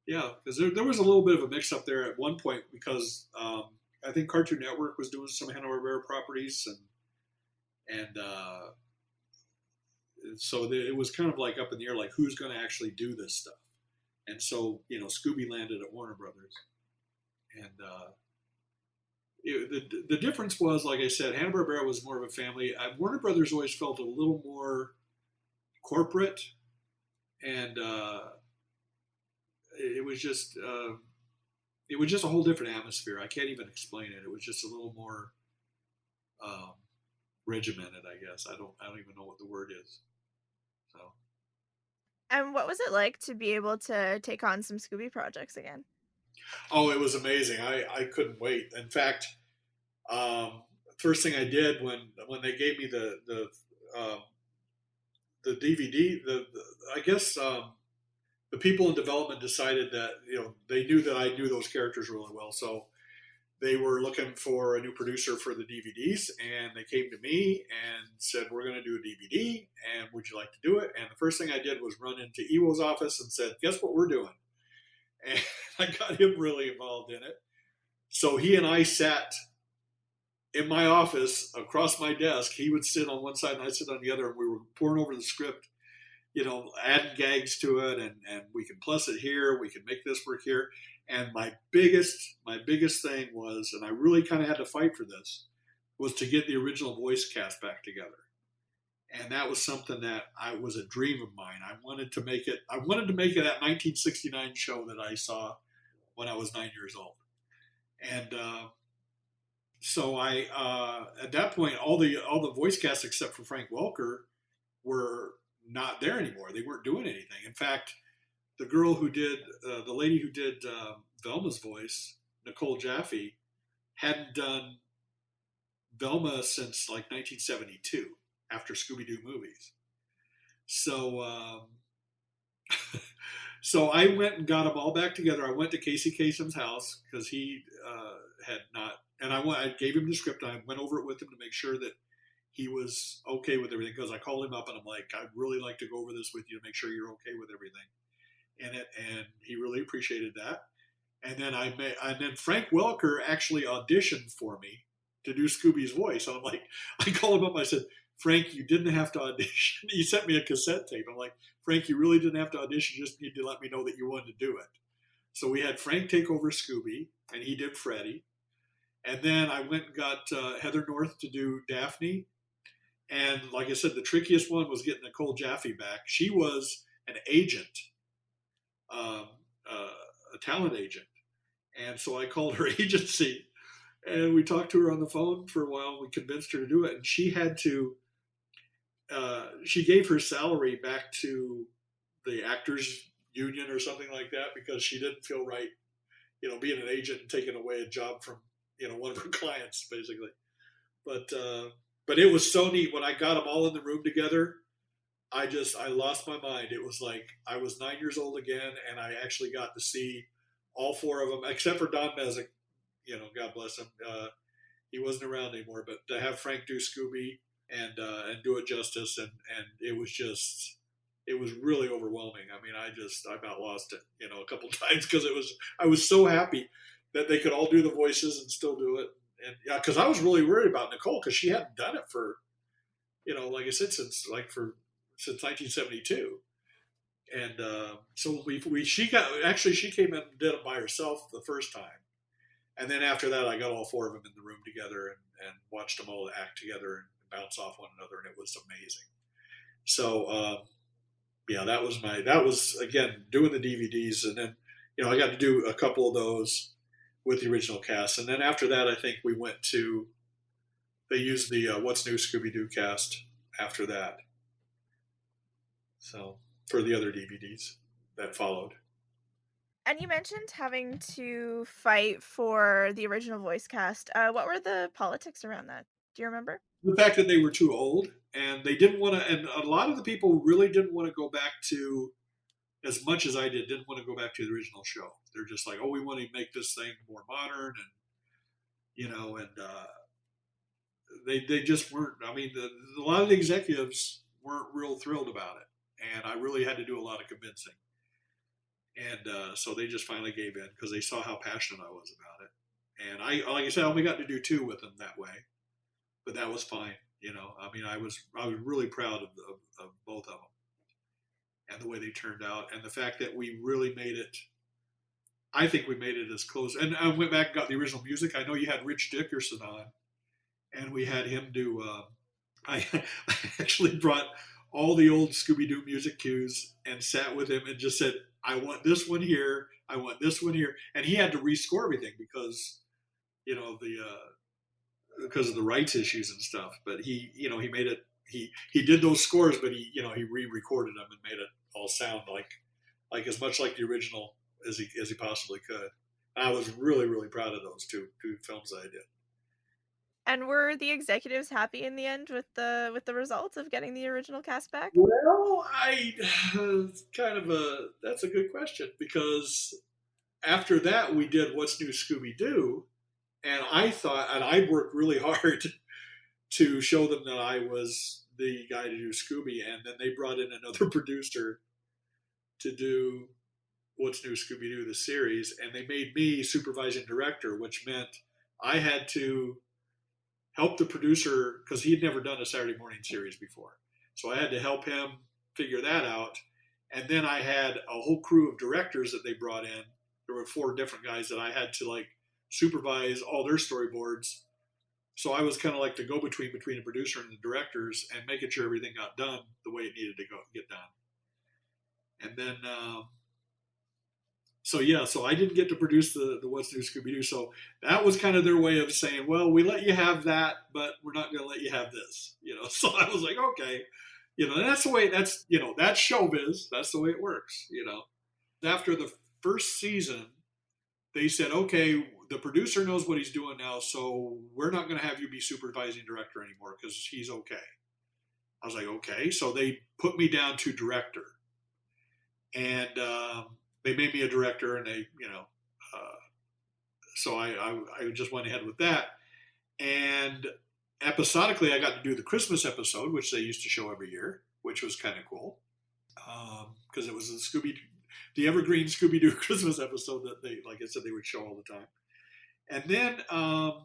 yeah, because there was a little bit of a mix-up there at one point, because I think Cartoon Network was doing some Hanna-Barbera properties, and so it was kind of like up in the air, like who's going to actually do this stuff. And so, Scooby landed at Warner Brothers. And the difference was, like I said, Hanna-Barbera was more of a family. Warner Brothers always felt a little more corporate, and it was just a whole different atmosphere. I can't even explain it. It was just a little more regimented, I guess. I don't even know what the word is. So. And what was it like to be able to take on some Scooby projects again? Oh, it was amazing. I couldn't wait. In fact, first thing I did when they gave me the DVD, I guess the people in development decided that they knew that I knew those characters really well, so they were looking for a new producer for the DVDs, and they came to me and said, we're going to do a DVD, and would you like to do it? And the first thing I did was run into Ewo's office and said, guess what we're doing? And I got him really involved in it. So he and I sat in my office across my desk. He would sit on one side and I'd sit on the other, and we were pouring over the script, adding gags to it, and we can plus it here, we can make this work here. And my biggest thing was, and I really kind of had to fight for this, was to get the original voice cast back together. And that was something that was a dream of mine. I wanted to make it that 1969 show that I saw when I was 9 years old. And so I, at that point, all the voice casts except for Frank Welker were not there anymore. They weren't doing anything. In fact, the lady who did Velma's voice, Nicole Jaffe, hadn't done Velma since like 1972 after Scooby-Doo movies. So, so I went and got them all back together. I went to Casey Kasem's house because he had not, and I gave him the script. And I went over it with him to make sure that he was okay with everything. Because I called him up and I'm like, I'd really like to go over this with you to make sure you're okay with everything. And he really appreciated that. And then Frank Welker actually auditioned for me to do Scooby's voice. And I'm like, I called him up. I said, Frank, you didn't have to audition. He sent me a cassette tape. I'm like, Frank, you really didn't have to audition. You just need to let me know that you wanted to do it. So we had Frank take over Scooby, and he did Freddy. And then I went and got Heather North to do Daphne. And like I said, the trickiest one was getting Nicole Jaffe back. She was an agent, a talent agent. And so I called her agency, and we talked to her on the phone for a while. We convinced her to do it. And she had to, she gave her salary back to the actors union or something like that because she didn't feel right, being an agent and taking away a job from, one of her clients, basically. But it was so neat when I got them all in the room together. I lost my mind. It was like I was 9 years old again, and I actually got to see all four of them, except for Don Mezek. God bless him. He wasn't around anymore. But to have Frank do Scooby and do it justice, and it was really overwhelming. I mean, I about lost it, a couple times because I was so happy that they could all do the voices and still do it. And yeah, because I was really worried about Nicole because she hadn't done it for, like I said, since 1972. And so she came in and did it by herself the first time. And then after that, I got all four of them in the room together and watched them all act together and bounce off one another. And it was amazing. So, yeah, that was again, doing the DVDs. And then, I got to do a couple of those with the original cast. And then after that, I think they used the What's New Scooby-Doo cast after that. So for the other DVDs that followed. And you mentioned having to fight for the original voice cast. What were the politics around that? Do you remember? The fact that they were too old and they didn't want to, and a lot of the people really didn't want to go back to, as much as I didn't want to go back to the original show. They're just like, oh, we want to make this thing more modern. And, they just weren't, I mean, a lot of the executives weren't real thrilled about it. And I really had to do a lot of convincing. And so they just finally gave in because they saw how passionate I was about it. And like I said, I only got to do 2 with them that way, but that was fine. I mean, I was really proud of both of them and the way they turned out, and the fact that we really made it. I think we made it as close. And I went back and got the original music. I know you had Rich Dickerson on, and we had him do. I actually brought all the old Scooby-Doo music cues and sat with him and just said, I want this one here. I want this one here. And he had to rescore everything because, because of the rights issues and stuff. But he made it, he did those scores, but he re-recorded them and made it all sound like as much like the original as he possibly could. And I was really, really proud of those two films that I did. And were the executives happy in the end with the results of getting the original cast back? Well, that's a good question because after that we did What's New Scooby-Doo, and I worked really hard to show them that I was the guy to do Scooby, and then they brought in another producer to do What's New Scooby-Doo, the series, and they made me supervising director, which meant I had to help the producer because he had never done a Saturday morning series before. So I had to help him figure that out. And then I had a whole crew of directors that they brought in. There were 4 different guys that I had to supervise all their storyboards. So I was kind of like the go-between between the producer and the directors and making sure everything got done the way it needed to get done. And then, so I didn't get to produce the What's New Scooby-Doo. So that was kind of their way of saying, well, we let you have that, but we're not going to let you have this, So I was like, okay, and that's the way, that's showbiz. That's the way it works, After the first season, they said, okay, the producer knows what he's doing now, so we're not going to have you be supervising director anymore because he's okay. I was like, okay. So they put me down to director, and they made me a director, and they, so I just went ahead with that. And episodically, I got to do the Christmas episode, which they used to show every year, which was kind of cool because it was the evergreen Scooby-Doo Christmas episode that they, like I said, they would show all the time. And then I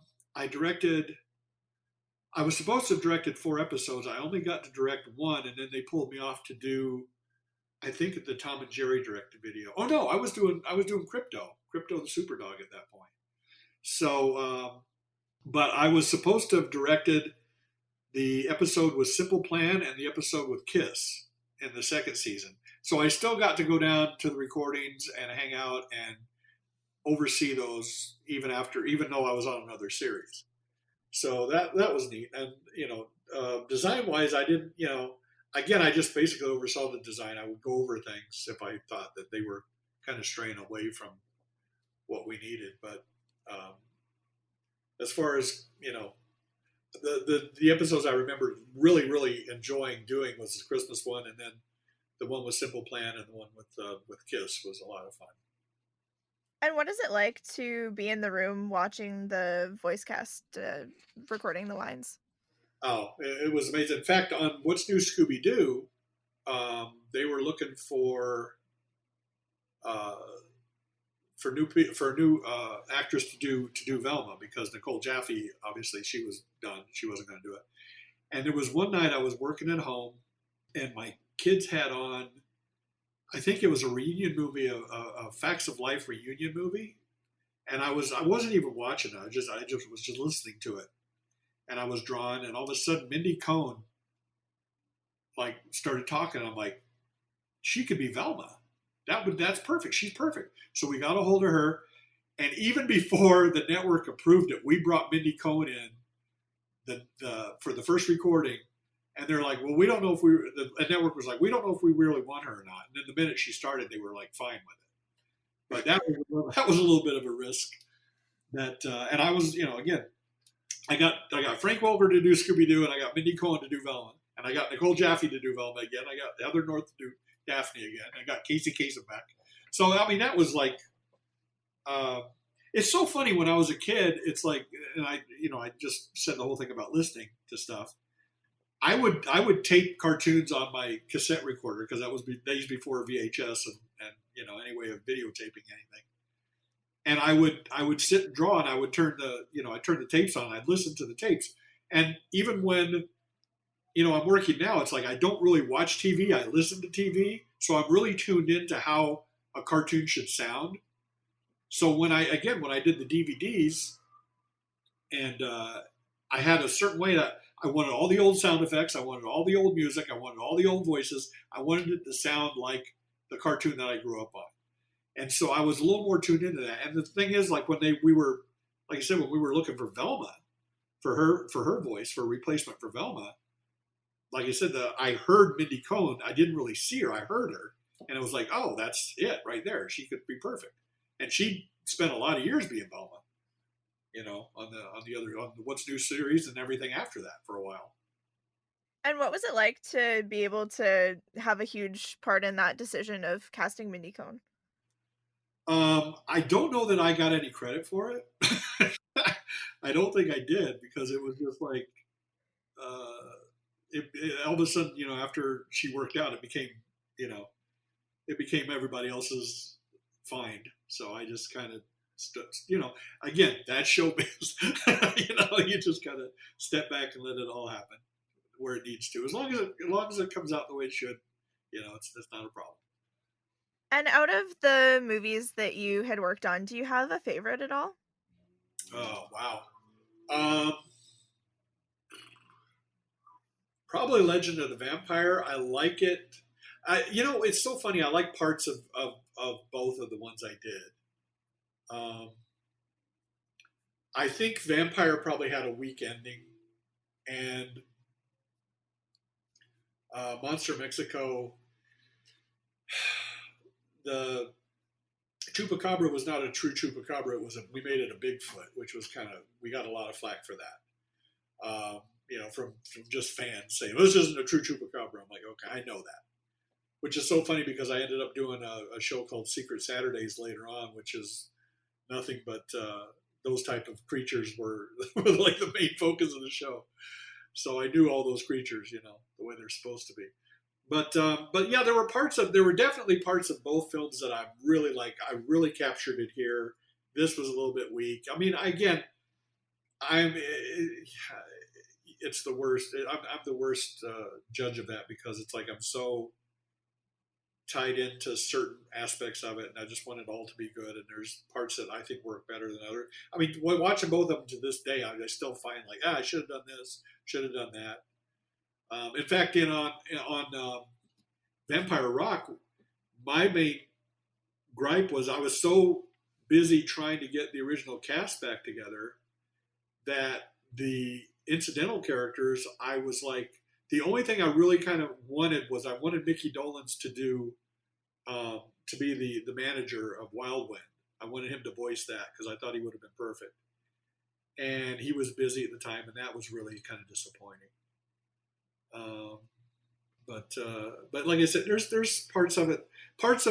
was supposed to have directed 4 episodes. I only got to direct 1, and then they pulled me off to do, I think, the Tom and Jerry directed video. Oh no, I was doing Crypto the Super Dog at that point. So, but I was supposed to have directed the episode with Simple Plan and the episode with Kiss in the second season. So I still got to go down to the recordings and hang out and oversee those even though I was on another series. So that was neat. And, design wise, I didn't, again, I just basically oversaw the design. I would go over things if I thought that they were kind of straying away from what we needed. But as far as, the episodes I remember really, really enjoying doing was the Christmas one, and then the one with Simple Plan and the one with Kiss was a lot of fun. And what is it like to be in the room watching the voice cast recording the lines? Oh, it was amazing. In fact, on What's New Scooby-Doo, they were looking for new actress to do Velma, because Nicole Jaffe, obviously, she was done. She wasn't going to do it. And there was one night I was working at home, and my kids had on, I think it was a reunion movie, a Facts of Life reunion movie, and I wasn't even watching it. I just was just listening to it, and I was drawn, and all of a sudden Mindy Cohn started talking. I'm like, she could be Velma. That's perfect. She's perfect. So we got a hold of her, and even before the network approved it, we brought Mindy Cohn in for the first recording. And they're like, well, we don't know if the network was like, we don't know if we really want her or not. And then the minute she started, they were like, fine with it. But that was a little bit of a risk. And I was, again, I got Frank Welker to do Scooby-Doo, and I got Mindy Cohn to do Velma, and I got Nicole Jaffe to do Velma again. I got Heather North to do Daphne again. I got Casey Kasem back. So I mean, that was like, it's so funny. When I was a kid, it's like, and I just said the whole thing about listening to stuff. I would tape cartoons on my cassette recorder, because that was days before VHS and any way of videotaping anything. And I would sit and draw, and I would turn the tapes on. I'd listen to the tapes, and even when I'm working now, it's like I don't really watch TV. I listen to TV, so I'm really tuned into how a cartoon should sound. So when I did the DVDs, and I had a certain way that I wanted all the old sound effects, I wanted all the old music, I wanted all the old voices, I wanted it to sound like the cartoon that I grew up on. And so I was a little more tuned into that. And the thing is, like when we were looking for Velma, for her voice, for a replacement for Velma, like I said, I heard Mindy Cohn. I didn't really see her. I heard her, and it was like, oh, that's it right there. She could be perfect. And she spent a lot of years being Velma, on the What's New series and everything after that for a while. And what was it like to be able to have a huge part in that decision of casting Mindy Cohn? I don't know that I got any credit for it. I don't think I did, because it was just like, all of a sudden, after she worked out, it became everybody else's find. So I just kind of, again, that's showbiz. You just kind of step back and let it all happen where it needs to. As long as it comes out the way it should, it's not a problem. And out of the movies that you had worked on, do you have a favorite at all? Oh, wow. Probably Legend of the Vampire. I like it. It's so funny. I like parts of both of the ones I did. I think Vampire probably had a weak ending, and Monster Mexico, Chupacabra was not a true Chupacabra. We made it a Bigfoot, which was we got a lot of flack for that. From just fans saying, well, this isn't a true Chupacabra. I'm like, okay, I know that. Which is so funny because I ended up doing a show called Secret Saturdays later on, which is nothing but those type of creatures were like the main focus of the show. So I knew all those creatures, the way they're supposed to be. But yeah, there were definitely parts of both films that I really like. I really captured it here. This was a little bit weak. I mean, again, it's the worst. I'm the worst judge of that because it's like I'm so tied into certain aspects of it, and I just want it all to be good. And there's parts that I think work better than others. I mean, watching both of them to this day, I still find like, I should have done this, should have done that. In fact, on Vampire Rock, my main gripe was I was so busy trying to get the original cast back together that the incidental characters, I was like, the only thing I really kind of wanted was I wanted Mickey Dolenz to do, to be the manager of Wild Wind. I wanted him to voice that because I thought he would have been perfect. And he was busy at the time, and that was really kind of disappointing. But like I said, there's parts of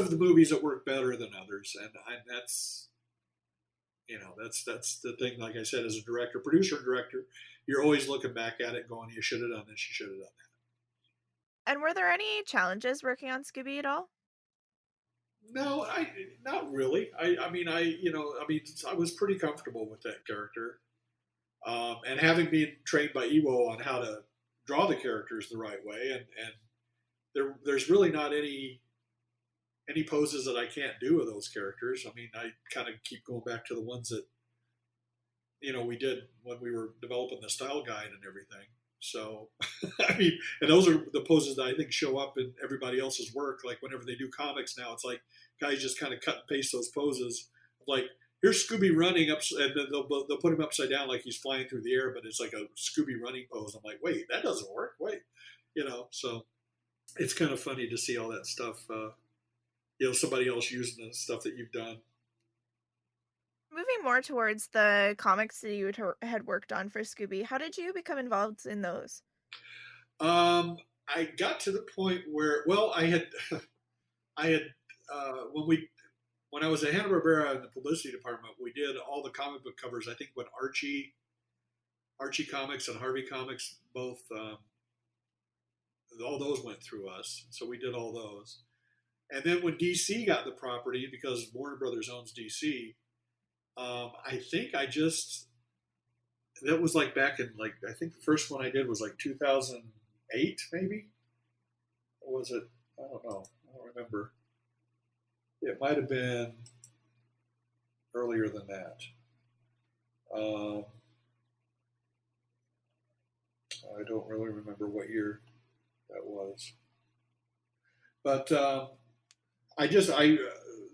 the movies that work better than others, and that's the thing. Like I said, as a producer and director, you're always looking back at it, going, "You should have done this. You should have done that." And were there any challenges working on Scooby at all? No, not really. I was pretty comfortable with that character, and having been trained by Ewo on how to draw the characters the right way, and there's really not any poses that I can't do with those characters. I mean, I kind of keep going back to the ones that we did when we were developing the style guide and everything. So, I mean, and those are the poses that I think show up in everybody else's work. Like whenever they do comics now, it's like guys just kind of cut and paste those poses. Like, here's Scooby running up, and then they'll put him upside down like he's flying through the air, but it's like a Scooby running pose. I'm like, wait, that doesn't work. Wait, so it's kind of funny to see all that stuff. Somebody else using the stuff that you've done. Moving more towards the comics that you had worked on for Scooby, how did you become involved in those? I got to the point where, I had when I was at Hanna-Barbera in the publicity department, we did all the comic book covers. I think when Archie Comics and Harvey Comics both, all those went through us. So we did all those. And then when DC got the property, because Warner Brothers owns DC, I think that was like back in I think the first one I did was like 2008 maybe? Or was it? I don't know. I don't remember. It might have been earlier than that. I don't really remember what year that was. But I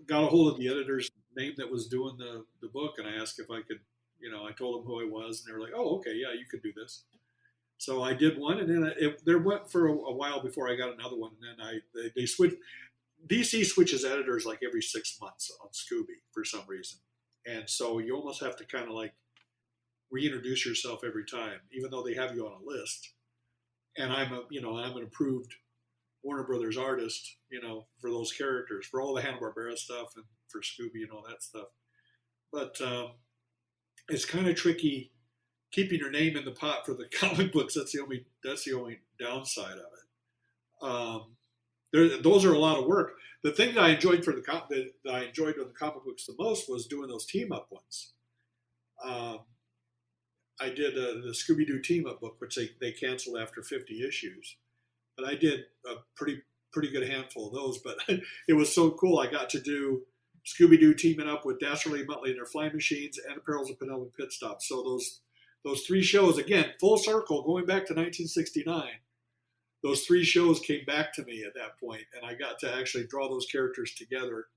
got a hold of the editor's name that was doing the book, and I asked if I could, I told them who I was, and they were like, "Oh, okay, yeah, you could do this." So I did one, and then there went for a while before I got another one, and then they switched. DC switches editors like every 6 months on Scooby for some reason, and so you almost have to kind of like reintroduce yourself every time, even though they have you on a list. And I'm an approved Warner Brothers artist, for those characters, for all the Hanna-Barbera stuff and for Scooby and all that stuff. But it's kind of tricky keeping your name in the pot for the comic books. That's the only downside of it. Those are a lot of work. The thing that I enjoyed that I enjoyed with the comic books the most was doing those team up ones. I did the Scooby-Doo team up book, which they canceled after 50 issues. But I did a pretty good handful of those. But it was so cool. I got to do Scooby-Doo teaming up with Dastardly Muttley and their Flying Machines and the Perils of Penelope Pitstop. So those three shows, again, full circle, going back to 1969. Those three shows came back to me at that point, and I got to actually draw those characters together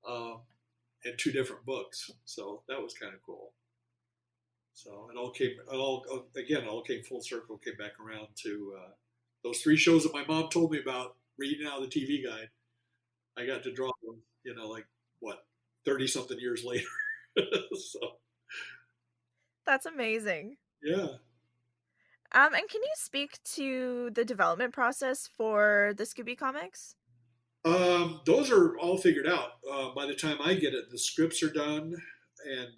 in two different books. So that was kind of cool. So it all came full circle, came back around to those three shows that my mom told me about reading out of the TV guide. I got to draw them, 30-something years later. So, That's amazing. yeah. And can you speak to the development process for the Scooby comics? Those are all figured out. By the time I get it, the scripts are done, and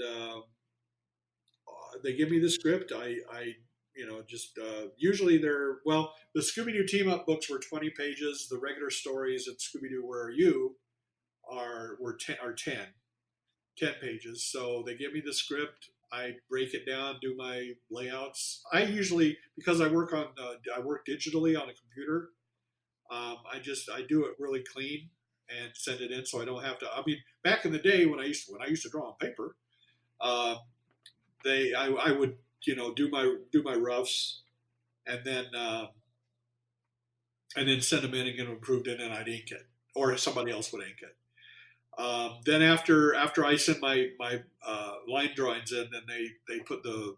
they give me the script. I just usually the Scooby-Doo team up books were 20 pages. The regular stories at Scooby-Doo Where Are You were 10 pages. So they give me the script. I break it down, do my layouts. I usually, because I work digitally on a computer. I do it really clean and send it in, so I don't have to. I mean, back in the day when I used to draw on paper, uh, I would do my roughs and then send them in and get them approved, and then I'd ink it, or somebody else would ink it. Then after I send my line drawings in, then they put the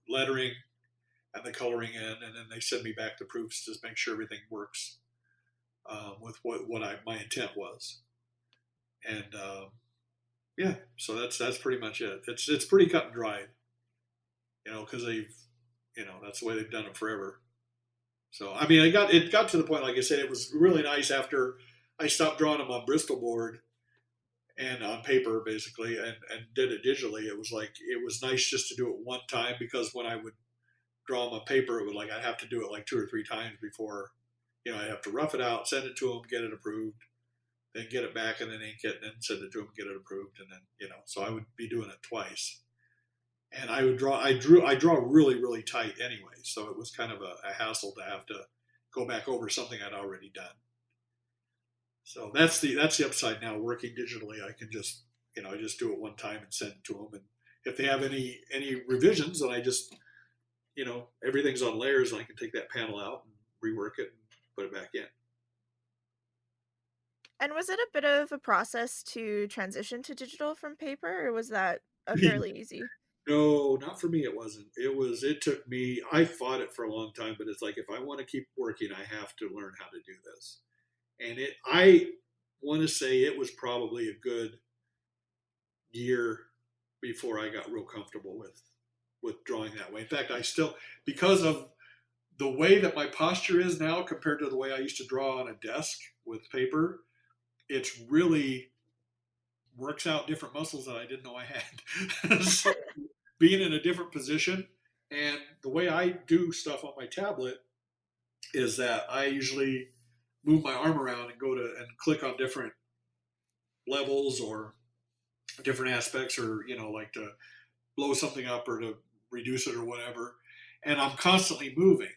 lettering and the coloring in, and then they send me back the proofs to make sure everything works with what my intent was. And yeah, so that's pretty much it. It's pretty cut and dried, because that's the way they've done it forever. So I mean, it got to the point, like I said, it was really nice after I stopped drawing them on Bristol board and on paper basically, and did it digitally. It was nice just to do it one time, because when I would draw them on paper, it would I'd have to do it like 2 or 3 times before, I'd have to rough it out, send it to them, get it approved, then get it back and then ink it, and then send it to them, get it approved, and then so I would be doing it twice. And I draw really, really tight anyway, so it was kind of a hassle to have to go back over something I'd already done. So that's the upside now. Working digitally, I can just I just do it one time and send it to them, and if they have any revisions, then I just everything's on layers, and I can take that panel out and rework it and put it back in. And was it a bit of a process to transition to digital from paper, or was that a fairly easy? No, not for me. It wasn't. It took me. I fought it for a long time, but it's like, if I want to keep working, I have to learn how to do this. And I want to say it was probably a good year before I got real comfortable with drawing that way. In fact, I still, because of the way that my posture is now compared to the way I used to draw on a desk with paper, it's really works out different muscles that I didn't know I had. So being in a different position, and the way I do stuff on my tablet is that I usually move my arm around and go to and click on different levels or different aspects, or like to blow something up or to reduce it or whatever, and I'm constantly moving.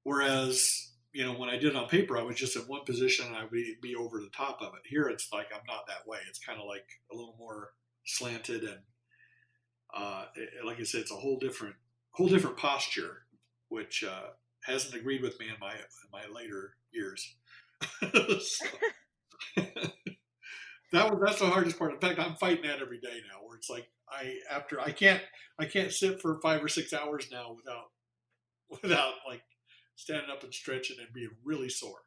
Whereas when I did it on paper, I was just in one position and I would be over the top of it. Here, it's like I'm not that way. It's kind of like a little more slanted, and like I said, it's a whole different posture, which hasn't agreed with me in my later years. So, that's the hardest part. In fact, I'm fighting that every day now, where it's like I can't sit for 5 or 6 hours now without like standing up and stretching and being really sore.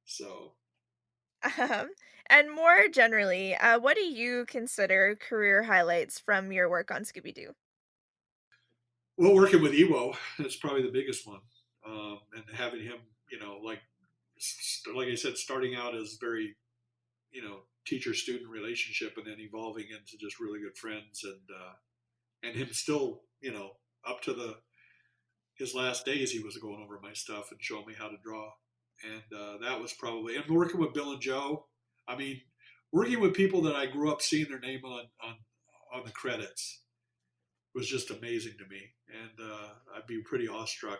So, And more generally, what do you consider career highlights from your work on Scooby-Doo? well, working with Ewo, that's probably the biggest one, and having him, like I said, starting out as very, teacher-student relationship, and then evolving into just really good friends, and him still, up to his last days, he was going over my stuff and showing me how to draw. And that was probably, and working with Bill and Joe. I mean, working with people that I grew up seeing their name on the credits was just amazing to me. And I'd be pretty awestruck,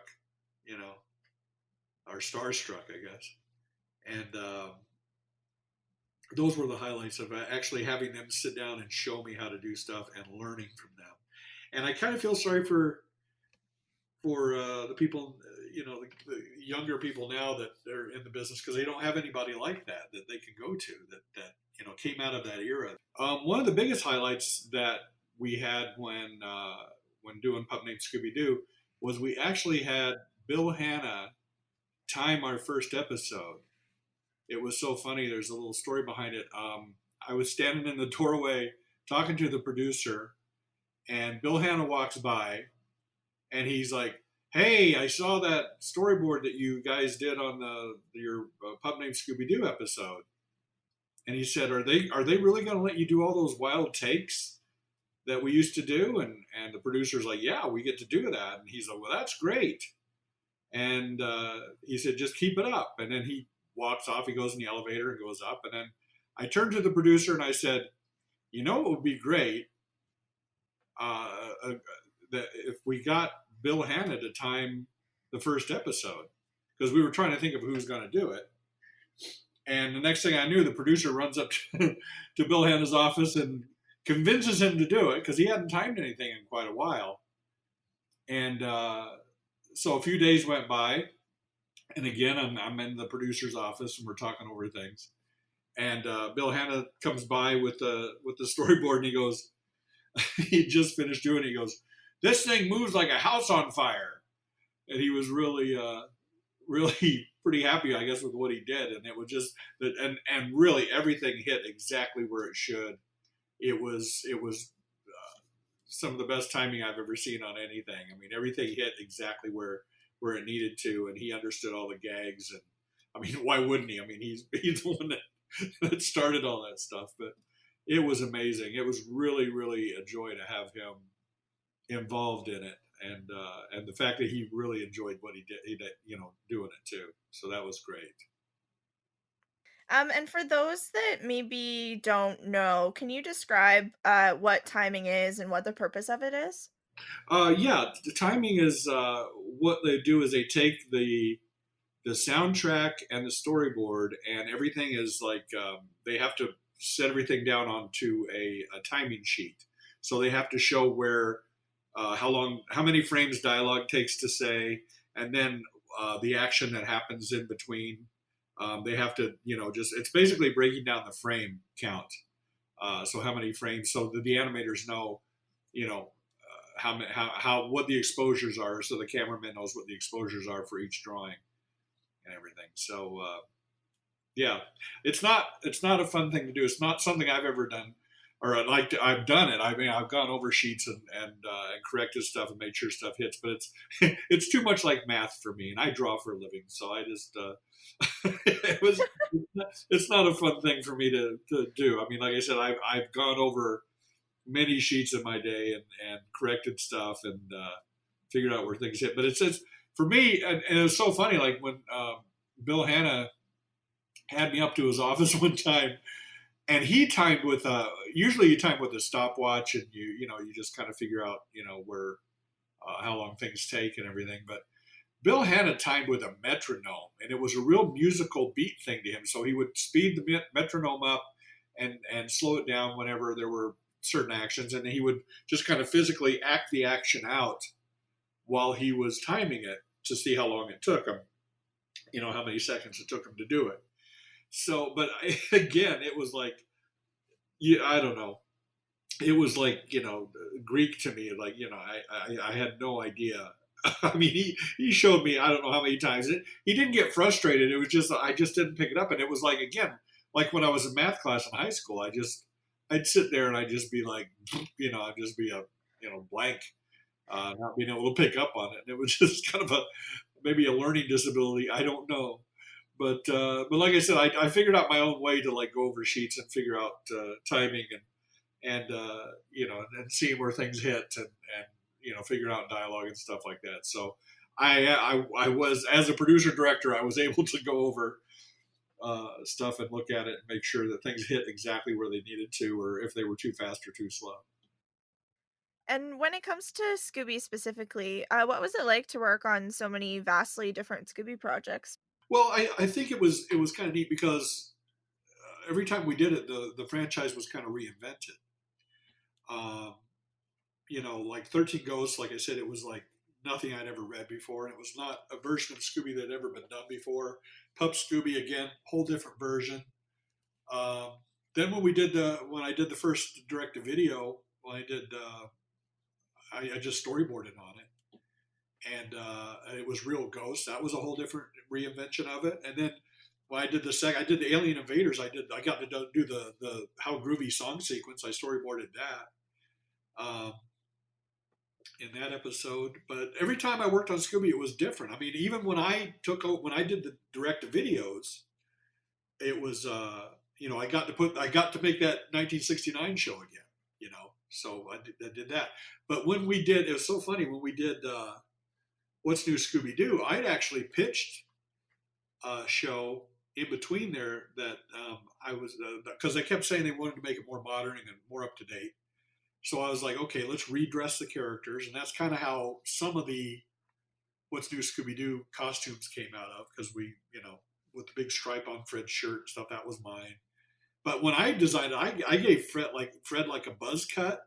or starstruck, I guess. And those were the highlights of actually having them sit down and show me how to do stuff and learning from them. And I kind of feel sorry for the people, the younger people now that they're in the business, because they don't have anybody like that they can go to that came out of that era. One of the biggest highlights that we had when doing Pup Named Scooby-Doo was we actually had Bill Hanna time our first episode. It was so funny. There's a little story behind it. I was standing in the doorway talking to the producer, and Bill Hanna walks by, and he's like, "Hey, I saw that storyboard that you guys did on your Pup Named Scooby-Doo episode." And he said, "Are they really going to let you do all those wild takes that we used to do?" And the producer's like, "Yeah, we get to do that." And he's like, "Well, that's great." And he said, "Just keep it up." And then he walks off. He goes in the elevator and goes up. And then I turned to the producer and I said, "You know, it would be great that if we got Bill Hanna to time the first episode, because we were trying to think of who's going to do it." And the next thing I knew, the producer runs up to Bill Hanna's office and convinces him to do it because he hadn't timed anything in quite a while. And so a few days went by, and again, I'm in the producer's office and we're talking over things. And Bill Hanna comes by with the storyboard, and he goes, he just finished doing it. He goes, "This thing moves like a house on fire." And he was really, really pretty happy, I guess, with what he did. And it was just that, and really everything hit exactly where it should. It was some of the best timing I've ever seen on anything. I mean, everything hit exactly where it needed to, and he understood all the gags. And I mean, why wouldn't he? I mean, he's the one that started all that stuff. But it was amazing. It was really, really a joy to have him involved in it, and the fact that he really enjoyed what he did, doing it too. So that was great. And for those that maybe don't know, can you describe what timing is and what the purpose of it is? Yeah, the timing is what they do is they take the soundtrack and the storyboard, and everything is like they have to set everything down onto a timing sheet. So they have to show where how many frames dialogue takes to say, and then the action that happens in between. They have to, it's basically breaking down the frame count. So how many frames, so that the animators know, how what the exposures are, so the cameraman knows what the exposures are for each drawing and everything. So yeah, it's not a fun thing to do. It's not something I've ever done, or I've done it. I mean, I've gone over sheets and corrected stuff and made sure stuff hits, but it's too much like math for me, and I draw for a living, so I just it's not a fun thing for me to do. I mean, like I said, I've gone over many sheets in my day and corrected stuff and figured out where things hit. But it says for me, and it was so funny, like when Bill Hanna had me up to his office one time, and he timed with usually you time with a stopwatch, and you just kind of figure out where how long things take and everything. But Bill Hanna timed with a metronome, and it was a real musical beat thing to him. So he would speed the metronome up and slow it down whenever there were certain actions, and then he would just kind of physically act the action out while he was timing it to see how long it took him, how many seconds it took him to do it. So, but again, it was like, I don't know. It was like, Greek to me. Like, I had no idea. I mean, he showed me, I don't know how many times. He didn't get frustrated. It was just, I just didn't pick it up. And it was like, again, like when I was in math class in high school, I'd sit there and I'd just be like, I'd just be a, blank, not being able to pick up on it. And it was just kind of maybe a learning disability. I don't know. But like I said, I figured out my own way to like go over sheets and figure out timing and seeing where things hit and figuring out dialogue and stuff like that. So I was, as a producer director, I was able to go over stuff and look at it and make sure that things hit exactly where they needed to, or if they were too fast or too slow. And when it comes to Scooby specifically, what was it like to work on so many vastly different Scooby projects? Well, I think it was kind of neat because every time we did it, the franchise was kind of reinvented. Like 13 Ghosts, like I said, it was like nothing I'd ever read before, and it was not a version of Scooby that had ever been done before. Pup Scooby, again, whole different version. Then when I did the first direct-to-video, I just storyboarded on it, and it was real Ghosts. That was a whole different reinvention of it. And then when I did I did the Alien Invaders. I got to do the How Groovy song sequence. I storyboarded that in that episode. But every time I worked on Scooby, it was different. I mean, even when I did the direct to videos, it was I got to make that 1969 show again. So I did that. But when we did, it was so funny when we did What's New Scooby-Doo. I'd actually pitched a show in between there that I was because they kept saying they wanted to make it more modern and more up to date. So I was like, okay, let's redress the characters, and that's kind of how some of the What's New Scooby-Doo costumes came out of, because we, with the big stripe on Fred's shirt and stuff, that was mine. But when I designed it, I gave Fred like a buzz cut,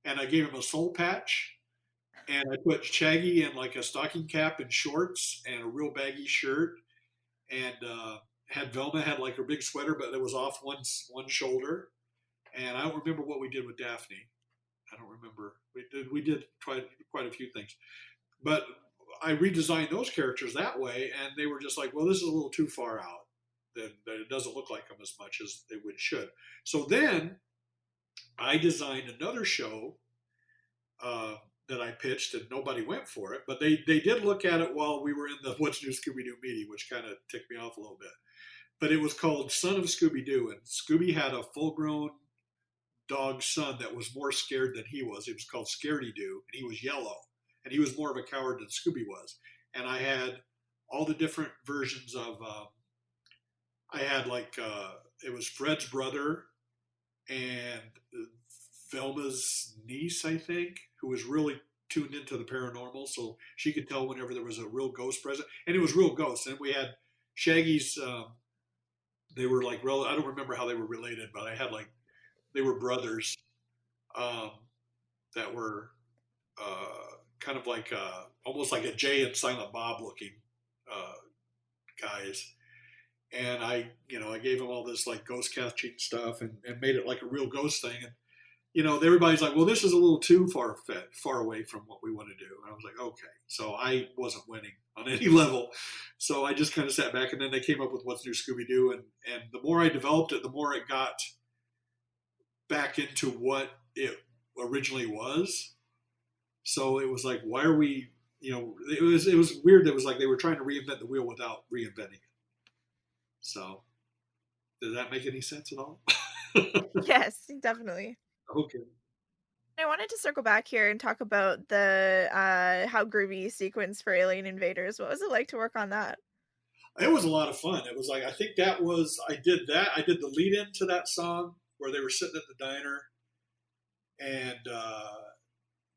and I gave him a soul patch, and I put Shaggy in like a stocking cap and shorts and a real baggy shirt, and had Velma had like her big sweater, but it was off one shoulder. And I don't remember what we did with Daphne. I don't remember. We did quite a few things, but I redesigned those characters that way, and they were just like, well, this is a little too far out. That it doesn't look like them as much as it should. So then I designed another show that I pitched, and nobody went for it, but they did look at it while we were in the What's New Scooby-Doo meeting, which kind of ticked me off a little bit. But it was called Son of Scooby-Doo, and Scooby had a full-grown dog son that was more scared than he was. It was called Scaredy-Doo, and he was yellow, and he was more of a coward than Scooby was. And I had all the different versions of I had it was Fred's brother and Velma's niece, I think, who was really tuned into the paranormal, so she could tell whenever there was a real ghost present, and it was real ghosts. And we had Shaggy's. They were like I don't remember how they were related, but I had they were brothers that were kind of like almost like a Jay and Silent Bob looking guys. And I gave them all this like ghost catching stuff and made it like a real ghost thing. And, everybody's like, well, this is a little too far away from what we want to do. And I was like, okay. So I wasn't winning on any level. So I just kind of sat back, and then they came up with What's New Scooby-Doo. And the more I developed it, the more it got back into what it originally was. So it was like, why are we, it was weird. It was like they were trying to reinvent the wheel without reinventing it. So, does that make any sense at all? Yes, definitely. Okay. I wanted to circle back here and talk about the How Groovy sequence for Alien Invaders. What was it like to work on that? It was a lot of fun. It was like, I think I did the lead in to that song where they were sitting at the diner, and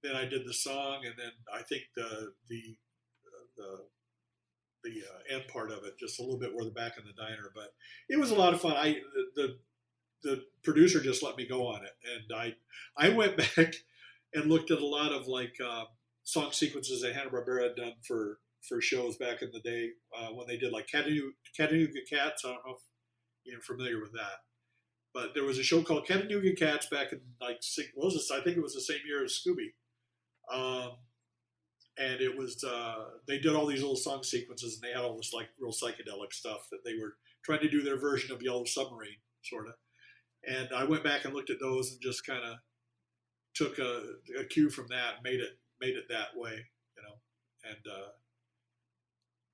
then I did the song, and then I think the end part of it, just a little bit where they're back in the diner. But it was a lot of fun. The producer just let me go on it, and I went back and looked at a lot of song sequences that Hanna-Barbera had done for shows back in the day when they did like Chattanooga Cats. I don't know if you're familiar with that, but there was a show called Chattanooga Cats back in I think it was the same year as Scooby. And it was they did all these little song sequences, and they had all this like real psychedelic stuff that they were trying to do their version of Yellow Submarine, sort of. And I went back and looked at those and just kind of took a cue from that, and made it that way, And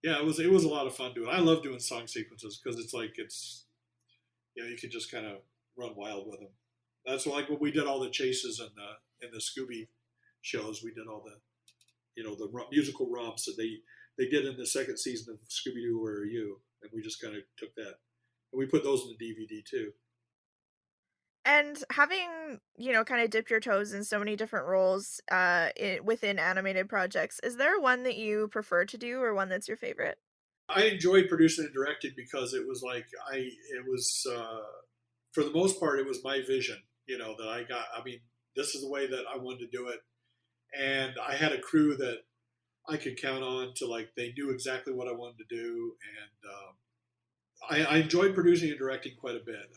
yeah, it was a lot of fun doing. I love doing song sequences because it's you can just kind of run wild with them. That's like when we did all the chases in the Scooby shows. We did all the the musical romps that they did in the second season of Scooby-Doo Where Are You? And we just kind of took that. And we put those in the DVD too. And having, kind of dipped your toes in so many different roles within animated projects, is there one that you prefer to do or one that's your favorite? I enjoyed producing and directing because it was like, for the most part, it was my vision, that I got. I mean, this is the way that I wanted to do it. And I had a crew that I could count on to they knew exactly what I wanted to do. And I enjoyed producing and directing quite a bit,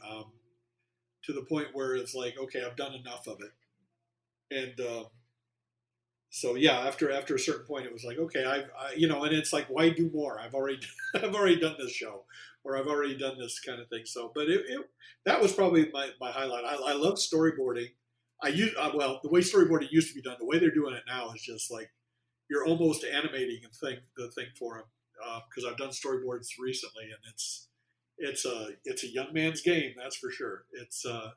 to the point where it's like, okay, I've done enough of it. And So yeah, after a certain point, it was like, okay, and it's like, why do more? I've already I've already done this show, or I've already done this kind of thing. So, but that was probably my highlight. I love storyboarding. Well, the way storyboarding used to be done, the way they're doing it now is just like you're almost animating the thing for them. Because I've done storyboards recently, and it's a young man's game, that's for sure. It's a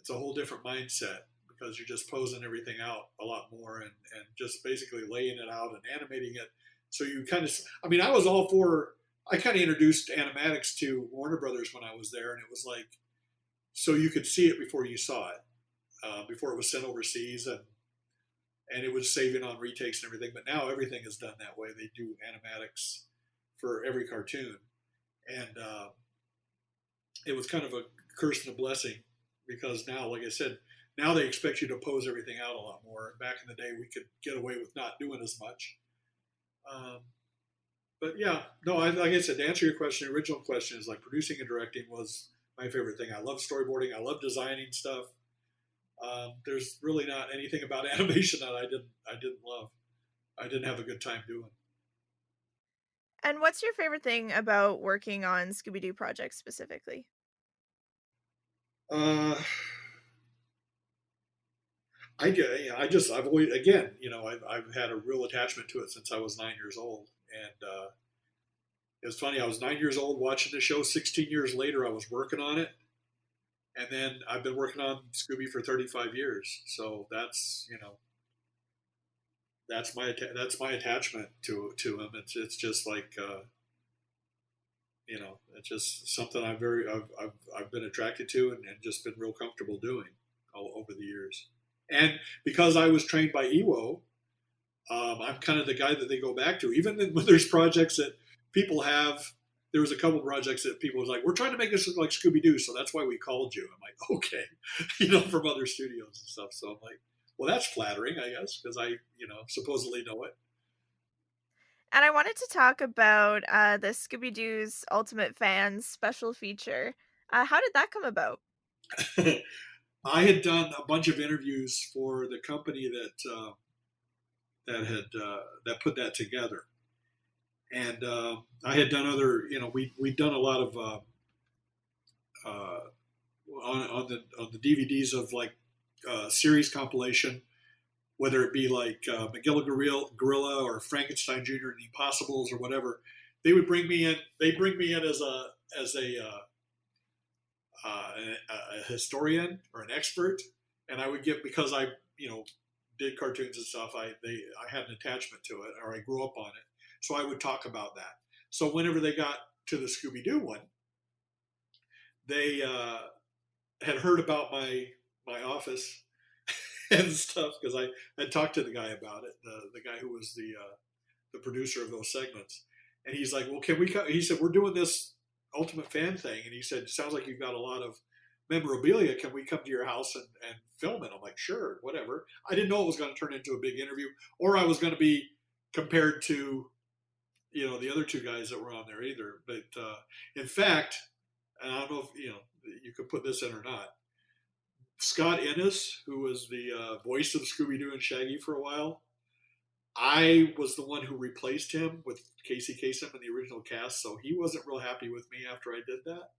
whole different mindset because you're just posing everything out a lot more and just basically laying it out and animating it. So you kind of, I mean, I kind of introduced animatics to Warner Brothers when I was there, and it was like, so you could see it before you saw it, before it was sent overseas, and it was saving on retakes and everything. But now everything is done that way. They do animatics for every cartoon, and it was kind of a curse and a blessing because now, like I said, now they expect you to pose everything out a lot more. Back in the day, we could get away with not doing as much. Um, but yeah, no, like I said, to answer your question, the original question is like producing and directing was my favorite thing. I love storyboarding. I love designing stuff. There's really not anything about animation that I didn't love. I didn't have a good time doing. And what's your favorite thing about working on Scooby-Doo projects specifically? Uh, I've always, again, I've had a real attachment to it since I was 9 years old. And it was funny, I was 9 years old watching the show. 16 years later, I was working on it. And then I've been working on Scooby for 35 years. So that's my attachment to him. It's just like, it's just something I've been attracted to and just been real comfortable doing all over the years. And because I was trained by EWO, I'm kind of the guy that they go back to. Even when there's projects that people have, there was a couple projects that people was like, "We're trying to make this look like Scooby-Doo, so that's why we called you." I'm like, "Okay," from other studios and stuff. So I'm like, "Well, that's flattering, I guess, because I, supposedly know And I wanted to talk about the Scooby-Doo's Ultimate Fans special feature. How did that come about? it." I had done a bunch of interviews for the company that put that together, and I had done other, we'd done a lot of on the DVDs of like series compilation, whether it be like Magilla Gorilla or Frankenstein Jr. and the Impossibles or whatever. They would bring me in. They bring me in as a historian or an expert, and I would give because I did cartoons and stuff. I had an attachment to it, or I grew up on it, so I would talk about that. So whenever they got to the Scooby Doo one, they had heard about my office and stuff because I had talked to the guy about it, the guy who was the producer of those segments, and he's like, "Well, can we?" He said, "We're doing this Ultimate Fan thing," and he said, "Sounds like you've got a lot of memorabilia. Can we come to your house and film it?" I'm like, "Sure, whatever." I didn't know it was going to turn into a big interview, or I was going to be compared to the other two guys that were on there either. But in fact, and I don't know if you could put this in or not. Scott Innes, who was the voice of Scooby Doo and Shaggy for a while, I was the one who replaced him with Casey Kasem in the original cast, so he wasn't real happy with me after I did that.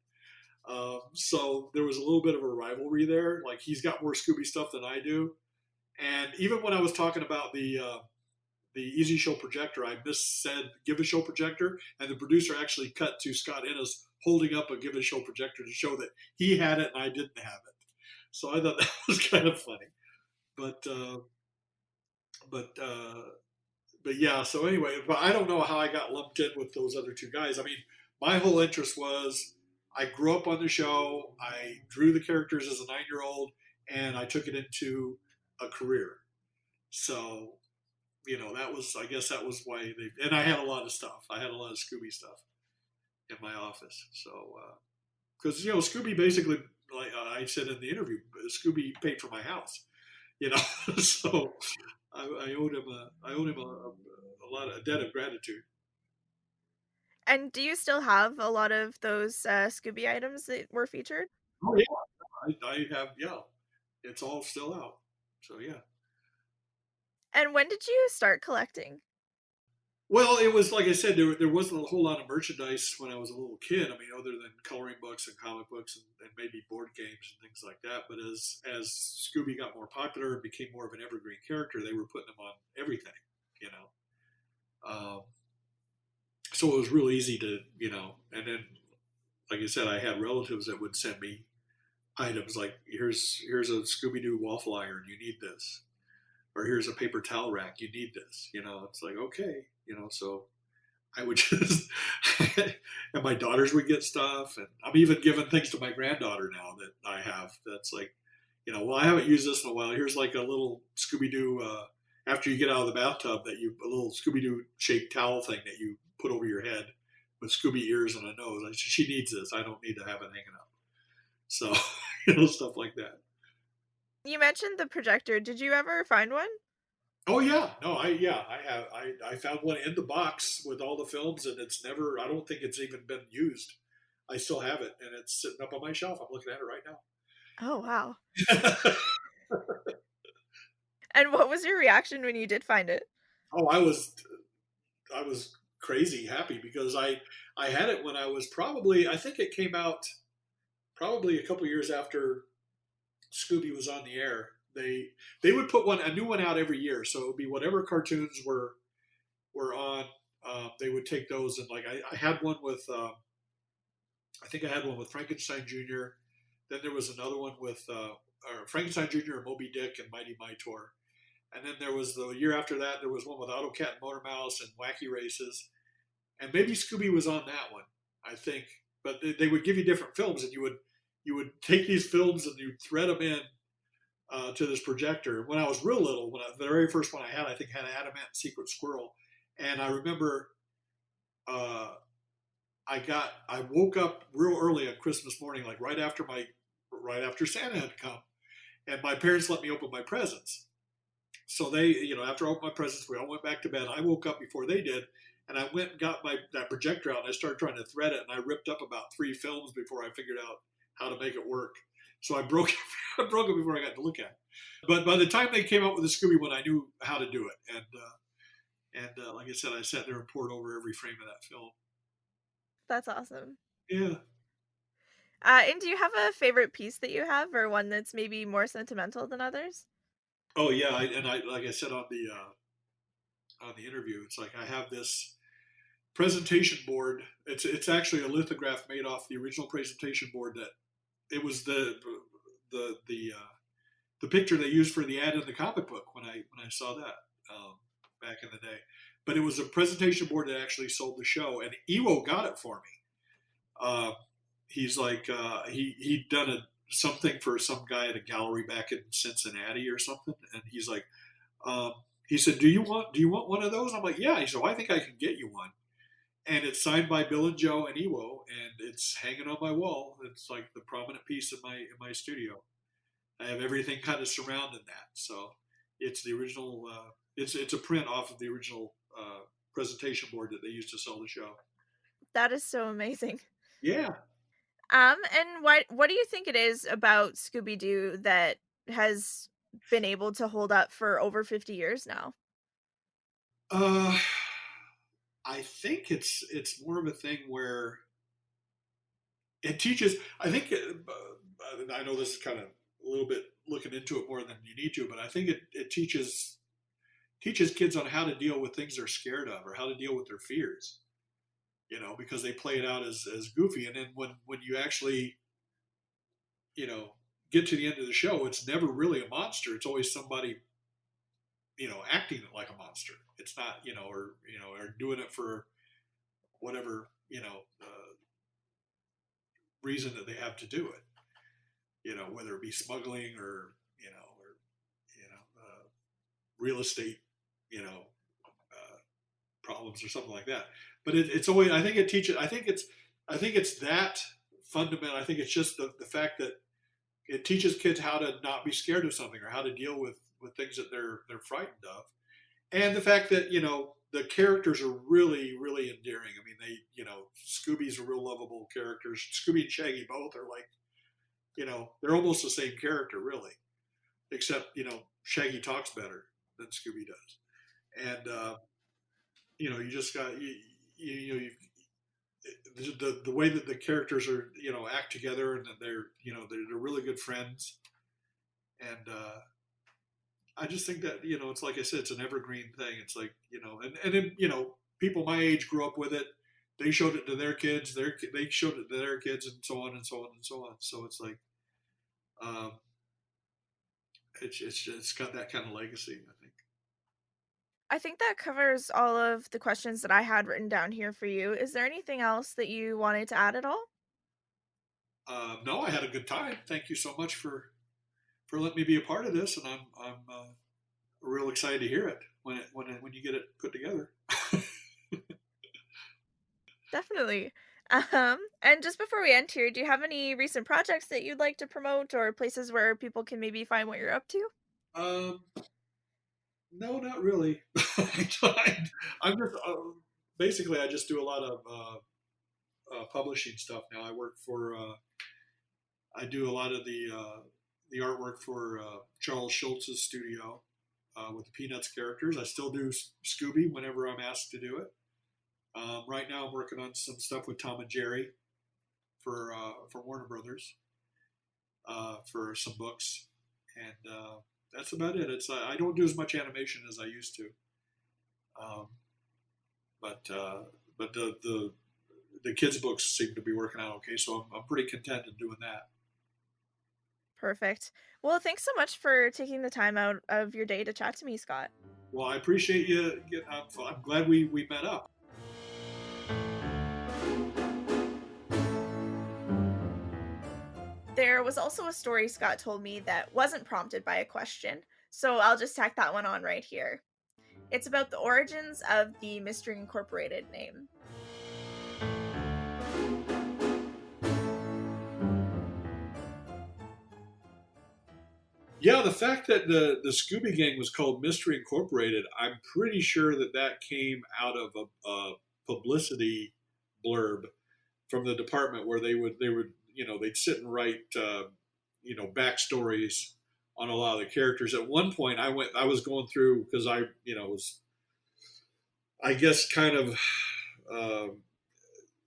So there was a little bit of a rivalry there. Like he's got more Scooby stuff than I do, and even when I was talking about the Easy Show projector, I missaid Give a Show projector, and the producer actually cut to Scott Innes holding up a Give a Show projector to show that he had it and I didn't have it. So I thought that was kind of funny, but but but yeah. So anyway, but I don't know how I got lumped in with those other two guys. I mean, my whole interest was I grew up on the show. I drew the characters as a 9-year-old, and I took it into a career. So I guess that was why they. And I had a lot of stuff. I had a lot of Scooby stuff in my office. So because Scooby basically, like I said in the interview, Scooby paid for my house. So I owed him a debt of gratitude. And do you still have a lot of those Scooby items that were featured? Oh yeah, I have, yeah. It's all still out. So yeah. And when did you start collecting? Well, it was like I said, there wasn't a whole lot of merchandise when I was a little kid. I mean, other than coloring books and comic books and maybe board games and things like that. But as Scooby got more popular and became more of an evergreen character, they were putting them on everything, you know. So it was real easy to, and then, like I said, I had relatives that would send me items like, here's a Scooby-Doo waffle iron, you need this. Or here's a paper towel rack, you need this. It's like, okay, so I would just, and my daughters would get stuff. And I'm even giving things to my granddaughter now that I have. That's like, well, I haven't used this in a while. Here's like a little Scooby-Doo, after you get out of the bathtub, a little Scooby-Doo shaped towel thing that you put over your head with Scooby ears and a nose. She needs this. I don't need to have it hanging up. So, stuff like that. You mentioned the projector. Did you ever find one? Oh yeah, no, I have. I found one in the box with all the films, and it's never. I don't think it's even been used. I still have it, and it's sitting up on my shelf. I'm looking at it right now. Oh, wow. And what was your reaction when you did find it? Oh, I was crazy happy because I had it when I was probably. I think it came out probably a couple years after Scooby was on the air. They would put a new one out every year, so it would be whatever cartoons were on. They would take those, and like I had one with. I think I had one with Frankenstein Jr. Then there was another one with Frankenstein Jr. and Moby Dick and Mighty Mightor. And then there was the year after that, there was one with Autocat and Motor Mouse and Wacky Races. And maybe Scooby was on that one, I think. But they would give you different films, and you would take these films and you'd thread them in to this projector. When I was real little, the very first one I had, I think had Adamant and Secret Squirrel. And I remember I woke up real early on Christmas morning, like right after Santa had come, and my parents let me open my presents. So they, after I opened my presents, we all went back to bed. I woke up before they did, and I went and got that projector out, and I started trying to thread it, and I ripped up about 3 films before I figured out how to make it work. So I broke it, I broke it before I got to look at it. But by the time they came out with the Scooby one, I knew how to do it, and like I said, I sat there and poured over every frame of that film. That's awesome. Yeah. And do you have a favorite piece that you have, or one that's maybe more sentimental than others? Oh yeah, like I said on the interview, it's like I have this presentation board. It's actually a lithograph made off the original presentation board that it was the picture they used for the ad in the comic book when I saw that back in the day. But it was a presentation board that actually sold the show, and Ewo got it for me. He's like he'd done something for some guy at a gallery back in Cincinnati or something, and he's like, he said, "Do you want one of those?" I'm like, "Yeah." He said, "I think I can get you one." And it's signed by Bill and Joe and Ewo, and it's hanging on my wall. It's like the prominent piece in my studio. I have everything kind of surrounding that, so it's the original. It's a print off of the original presentation board that they used to sell the show. That is so amazing. Yeah. And what do you think it is about Scooby-Doo that has been able to hold up for over 50 years now? I think it's more of a thing where it teaches. I think I know this is kind of a little bit looking into it more than you need to, but I think it teaches kids on how to deal with things they're scared of or how to deal with their fears. Because they play it out as goofy, and then when you actually, get to the end of the show, it's never really a monster. It's always somebody, acting like a monster. It's not, or doing it for whatever, reason that they have to do it. Whether it be smuggling or real estate, problems or something like that. But it's always. I think it teaches. I think it's that fundamental. I think it's just the fact that it teaches kids how to not be scared of something or how to deal with things that they're frightened of, and the fact that the characters are really really endearing. I mean, Scooby's a real lovable character. Scooby and Shaggy both are like, they're almost the same character really, except Shaggy talks better. than Scooby does. And you just got you the way that the characters are act together, and that they're really good friends. And I just think that it's like I said, it's an evergreen thing. It's like and then people my age grew up with it. They showed it to their kids. They showed it to their kids, and so on and so on and so on. So it's like um, it's got that kind of legacy, I think. I think that covers all of the questions that I had written down here for you. Is there anything else that you wanted to add at all? No, I had a good time. Thank you so much for letting me be a part of this, and I'm real excited to hear it when you get it put together. Definitely. And just before we end here, do you have any recent projects that you'd like to promote or places where people can maybe find what you're up to? Um, no, not really. I'm just basically I just do a lot of publishing stuff now. I do a lot of the artwork for Charles Schultz's studio with the Peanuts characters. I still do Scooby whenever I'm asked to do it. Right now, I'm working on some stuff with Tom and Jerry for Warner Brothers for some books, and that's about it. I don't do as much animation as I used to, um, but the kids' books seem to be working out okay. So I'm pretty content in doing that. Perfect. Well, thanks so much for taking the time out of your day to chat to me, Scott. Well, I appreciate you. I'm glad we met up. There was also a story Scott told me that wasn't prompted by a question, so I'll just tack that one on right here. It's about the origins of the Mystery Incorporated name. Yeah, the fact that the Scooby Gang was called Mystery Incorporated, I'm pretty sure that came out of a publicity blurb from the department where they would they'd sit and write backstories on a lot of the characters. At one point, I was going through because I was I guess kind of uh,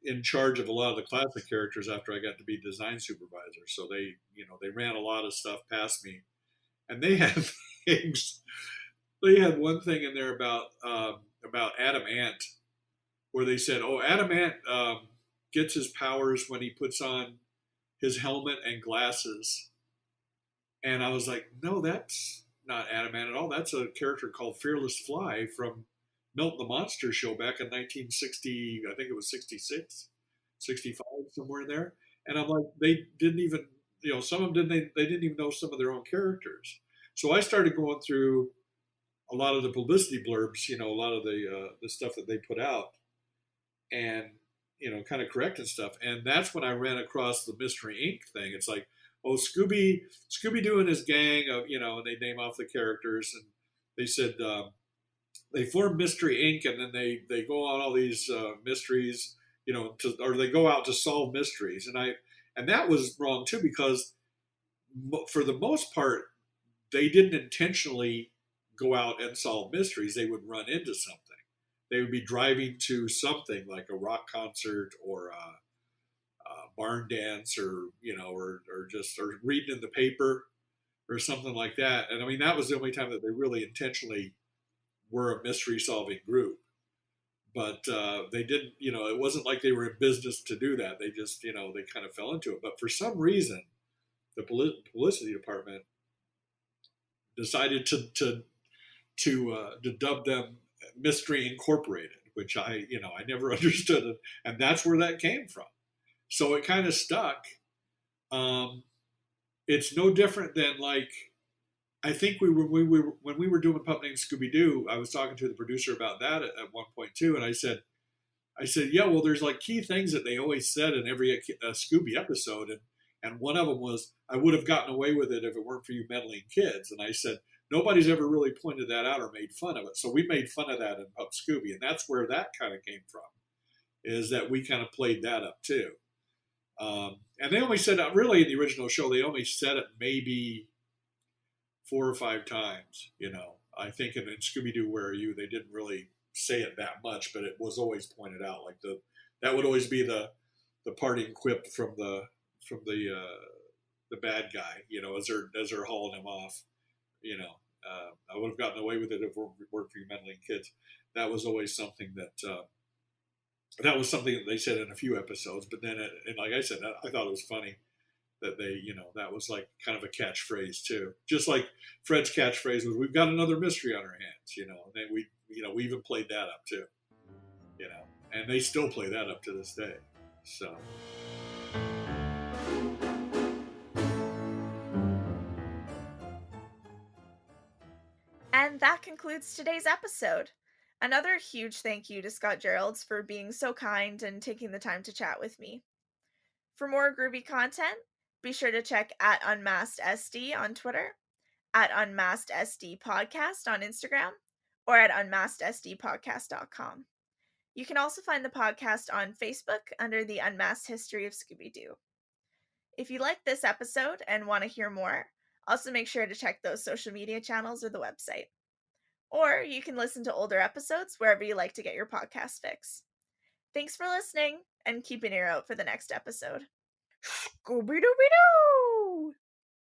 in charge of a lot of the classic characters after I got to be design supervisor. So they ran a lot of stuff past me, and they had things. They had one thing in there about Adam Ant, where they said, "Oh, Adam Ant gets his powers when he puts on his helmet and glasses." And I was like, "No, that's not Adam Ant at all. That's a character called Fearless Fly from Milton the Monster show back in 1960. I think it was 66, 65, somewhere in there." And I'm like, they didn't even, some of them didn't. They didn't even know some of their own characters. So I started going through a lot of the publicity blurbs, a lot of the stuff that they put out, and kind of correcting stuff. And that's when I ran across the Mystery Inc. thing. It's like, oh, Scooby-Doo and his gang of, and they name off the characters, and they said they formed Mystery Inc. and then they go on all these mysteries, or they go out to solve mysteries, and that was wrong too, because for the most part they didn't intentionally go out and solve mysteries. They would run into something. They would be driving to something like a rock concert or a barn dance, or or reading in the paper or something like that. And I mean, that was the only time that they really intentionally were a mystery solving group. But they didn't, it wasn't like they were in business to do that. They just, they kind of fell into it. But for some reason, the publicity department decided to dub them Mystery Incorporated, which I never understood, and that's where that came from. So it kind of stuck. It's no different than, like, I think when we were doing Pup Named Scooby-Doo, I was talking to the producer about that at one point too, and I said, yeah, well, there's like key things that they always said in every Scooby episode, and one of them was, "I would have gotten away with it if it weren't for you meddling kids." And I said, nobody's ever really pointed that out or made fun of it. So we made fun of that in Pup Scooby, and that's where that kind of came from, is that we kind of played that up too. And they only said, really in the original show, they only said it maybe 4 or 5 times, I think in Scooby-Doo, Where Are You? They didn't really say it that much, but it was always pointed out. Like that would always be the parting quip from the bad guy. You know, as they're hauling him off. You know, I would have gotten away with it if it weren't for you meddling kids. That was always something that was something that they said in a few episodes. But then, and like I said, I thought it was funny that they, you know, that was like kind of a catchphrase too. Just like Fred's catchphrase was, "We've got another mystery on our hands," you know. And then we even played that up too, you know, and they still play that up to this day. So. And that concludes today's episode. Another huge thank you to Scott Jeralds for being so kind and taking the time to chat with me. For more groovy content, be sure to check at Unmasked SD on Twitter, at Unmasked SD Podcast on Instagram, or at unmaskedsdpodcast.com. You can also find the podcast on Facebook under the Unmasked History of Scooby-Doo. If you like this episode and want to hear more, also make sure to check those social media channels or the website. Or you can listen to older episodes wherever you like to get your podcast fix. Thanks for listening, and keep an ear out for the next episode. Scooby-Dooby-Doo!